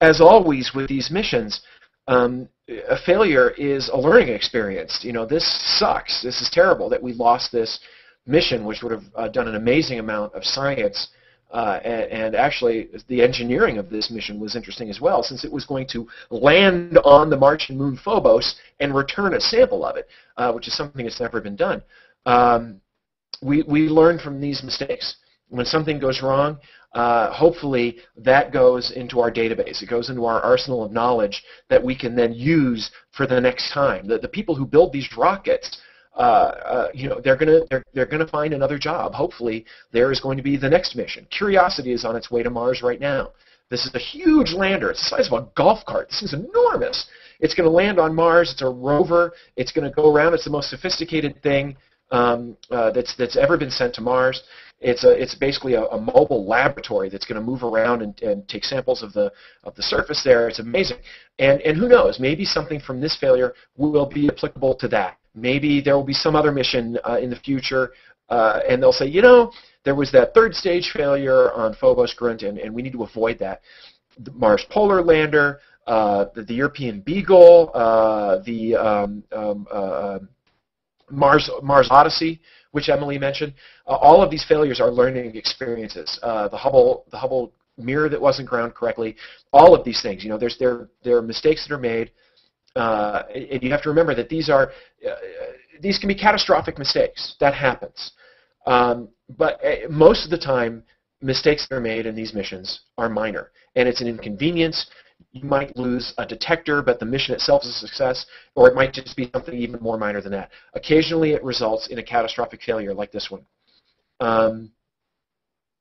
As always with these missions, a failure is a learning experience. You know, this sucks. This is terrible that we lost this mission, which would have done an amazing amount of science. And actually, the engineering of this mission was interesting as well, since it was going to land on the Martian moon Phobos and return a sample of it, which is something that's never been done. We learn from these mistakes. When something goes wrong, hopefully that goes into our database. It goes into our arsenal of knowledge that we can then use for the next time. The people who build these rockets, you know, they're gonna find another job. Hopefully, there is going to be the next mission. Curiosity is on its way to Mars right now. This is a huge lander. It's the size of a golf cart. This is enormous. It's going to land on Mars. It's a rover. It's going to go around. It's the most sophisticated thing that's ever been sent to Mars. It's basically a mobile laboratory that's going to move around and take samples of the surface there. It's amazing. And who knows? Maybe something from this failure will be applicable to that. Maybe there will be some other mission in the future, and they'll say, you know, there was that third stage failure on Phobos-Grunt, and we need to avoid that. The Mars Polar Lander, the European Beagle, the Mars Odyssey, which Emily mentioned. All of these failures are learning experiences. The Hubble mirror that wasn't ground correctly. All of these things, you know, there are mistakes that are made. And you have to remember that these can be catastrophic mistakes. That happens. But most of the time, mistakes that are made in these missions are minor, and it's an inconvenience. You might lose a detector, but the mission itself is a success, or it might just be something even more minor than that. Occasionally, it results in a catastrophic failure like this one.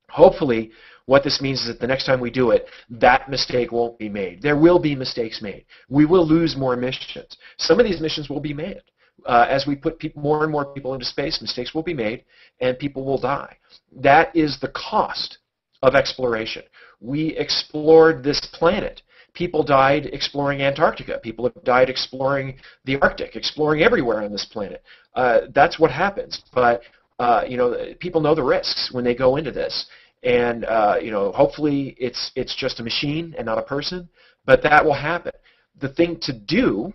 Hopefully, what this means is that the next time we do it, that mistake won't be made. There will be mistakes made. We will lose more missions. Some of these missions will be made. As we put more and more people into space, mistakes will be made, and people will die. That is the cost of exploration. We explored this planet. People died exploring Antarctica. People have died exploring the Arctic, exploring everywhere on this planet. That's what happens. But you know, people know the risks when they go into this. And you know, hopefully it's just a machine and not a person, but that will happen. The thing to do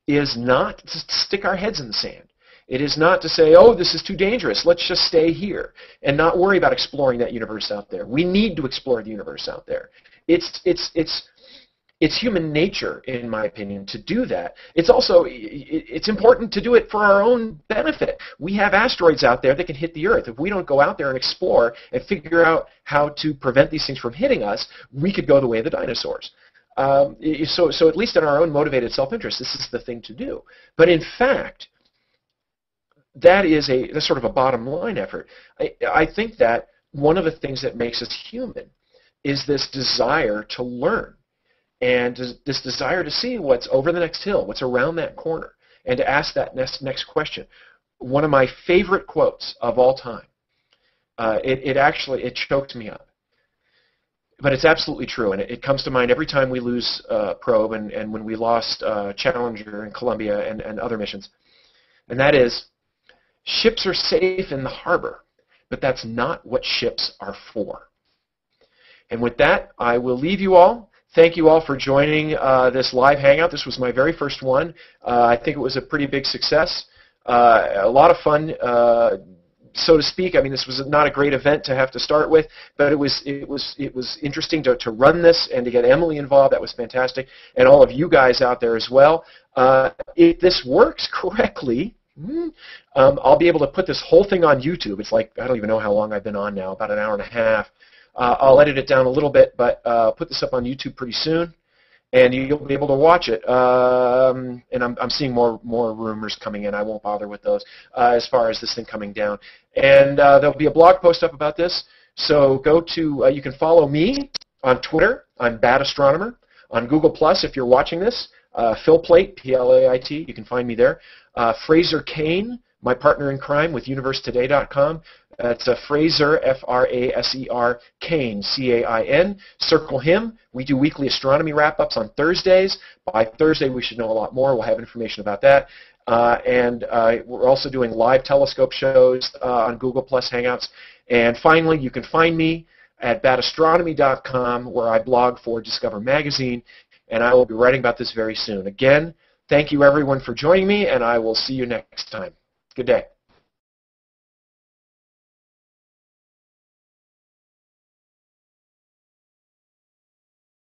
is not to stick our heads in the sand. It is not to say, oh, this is too dangerous, let's just stay here and not worry about exploring that universe out there. We need to explore the universe out there. It's human nature, in my opinion, to do that. It's also it's important to do it for our own benefit. We have asteroids out there that can hit the Earth. If we don't go out there and explore and figure out how to prevent these things from hitting us, we could go the way of the dinosaurs. So at least in our own motivated self-interest, this is the thing to do. But in fact, that's sort of a bottom line effort. I think that one of the things that makes us human is this desire to learn. And this desire to see what's over the next hill, what's around that corner, and to ask that next question. One of my favorite quotes of all time. It choked me up. But it's absolutely true, and it comes to mind every time we lose Probe and when we lost Challenger and Columbia and other missions. And that is, ships are safe in the harbor, but that's not what ships are for. And with that, I will leave you all. Thank you all for joining this live hangout. This was my very first one. I think it was a pretty big success. A lot of fun, so to speak. I mean, this was not a great event to have to start with, but it was interesting to run this and to get Emily involved. That was fantastic, and all of you guys out there as well. If this works correctly, I'll be able to put this whole thing on YouTube. It's like, I don't even know how long I've been on now, about an hour and a half. I'll edit it down a little bit, but I'll put this up on YouTube pretty soon, and you'll be able to watch it. And I'm seeing more rumors coming in. I won't bother with those as far as this thing coming down. And there'll be a blog post up about this. So go to, you can follow me on Twitter. I'm Bad Astronomer. On Google Plus, if you're watching this, Phil Plait, P-L-A-I-T. You can find me there. Fraser Kane, my partner in crime with UniverseToday.com. That's Fraser, Fraser, Cain, Cain. Circle him. We do weekly astronomy wrap-ups on Thursdays. By Thursday, we should know a lot more. We'll have information about that. And we're also doing live telescope shows on Google Plus Hangouts. And finally, you can find me at batastronomy.com, where I blog for Discover Magazine, and I will be writing about this very soon. Again, thank you everyone for joining me, and I will see you next time. Good day.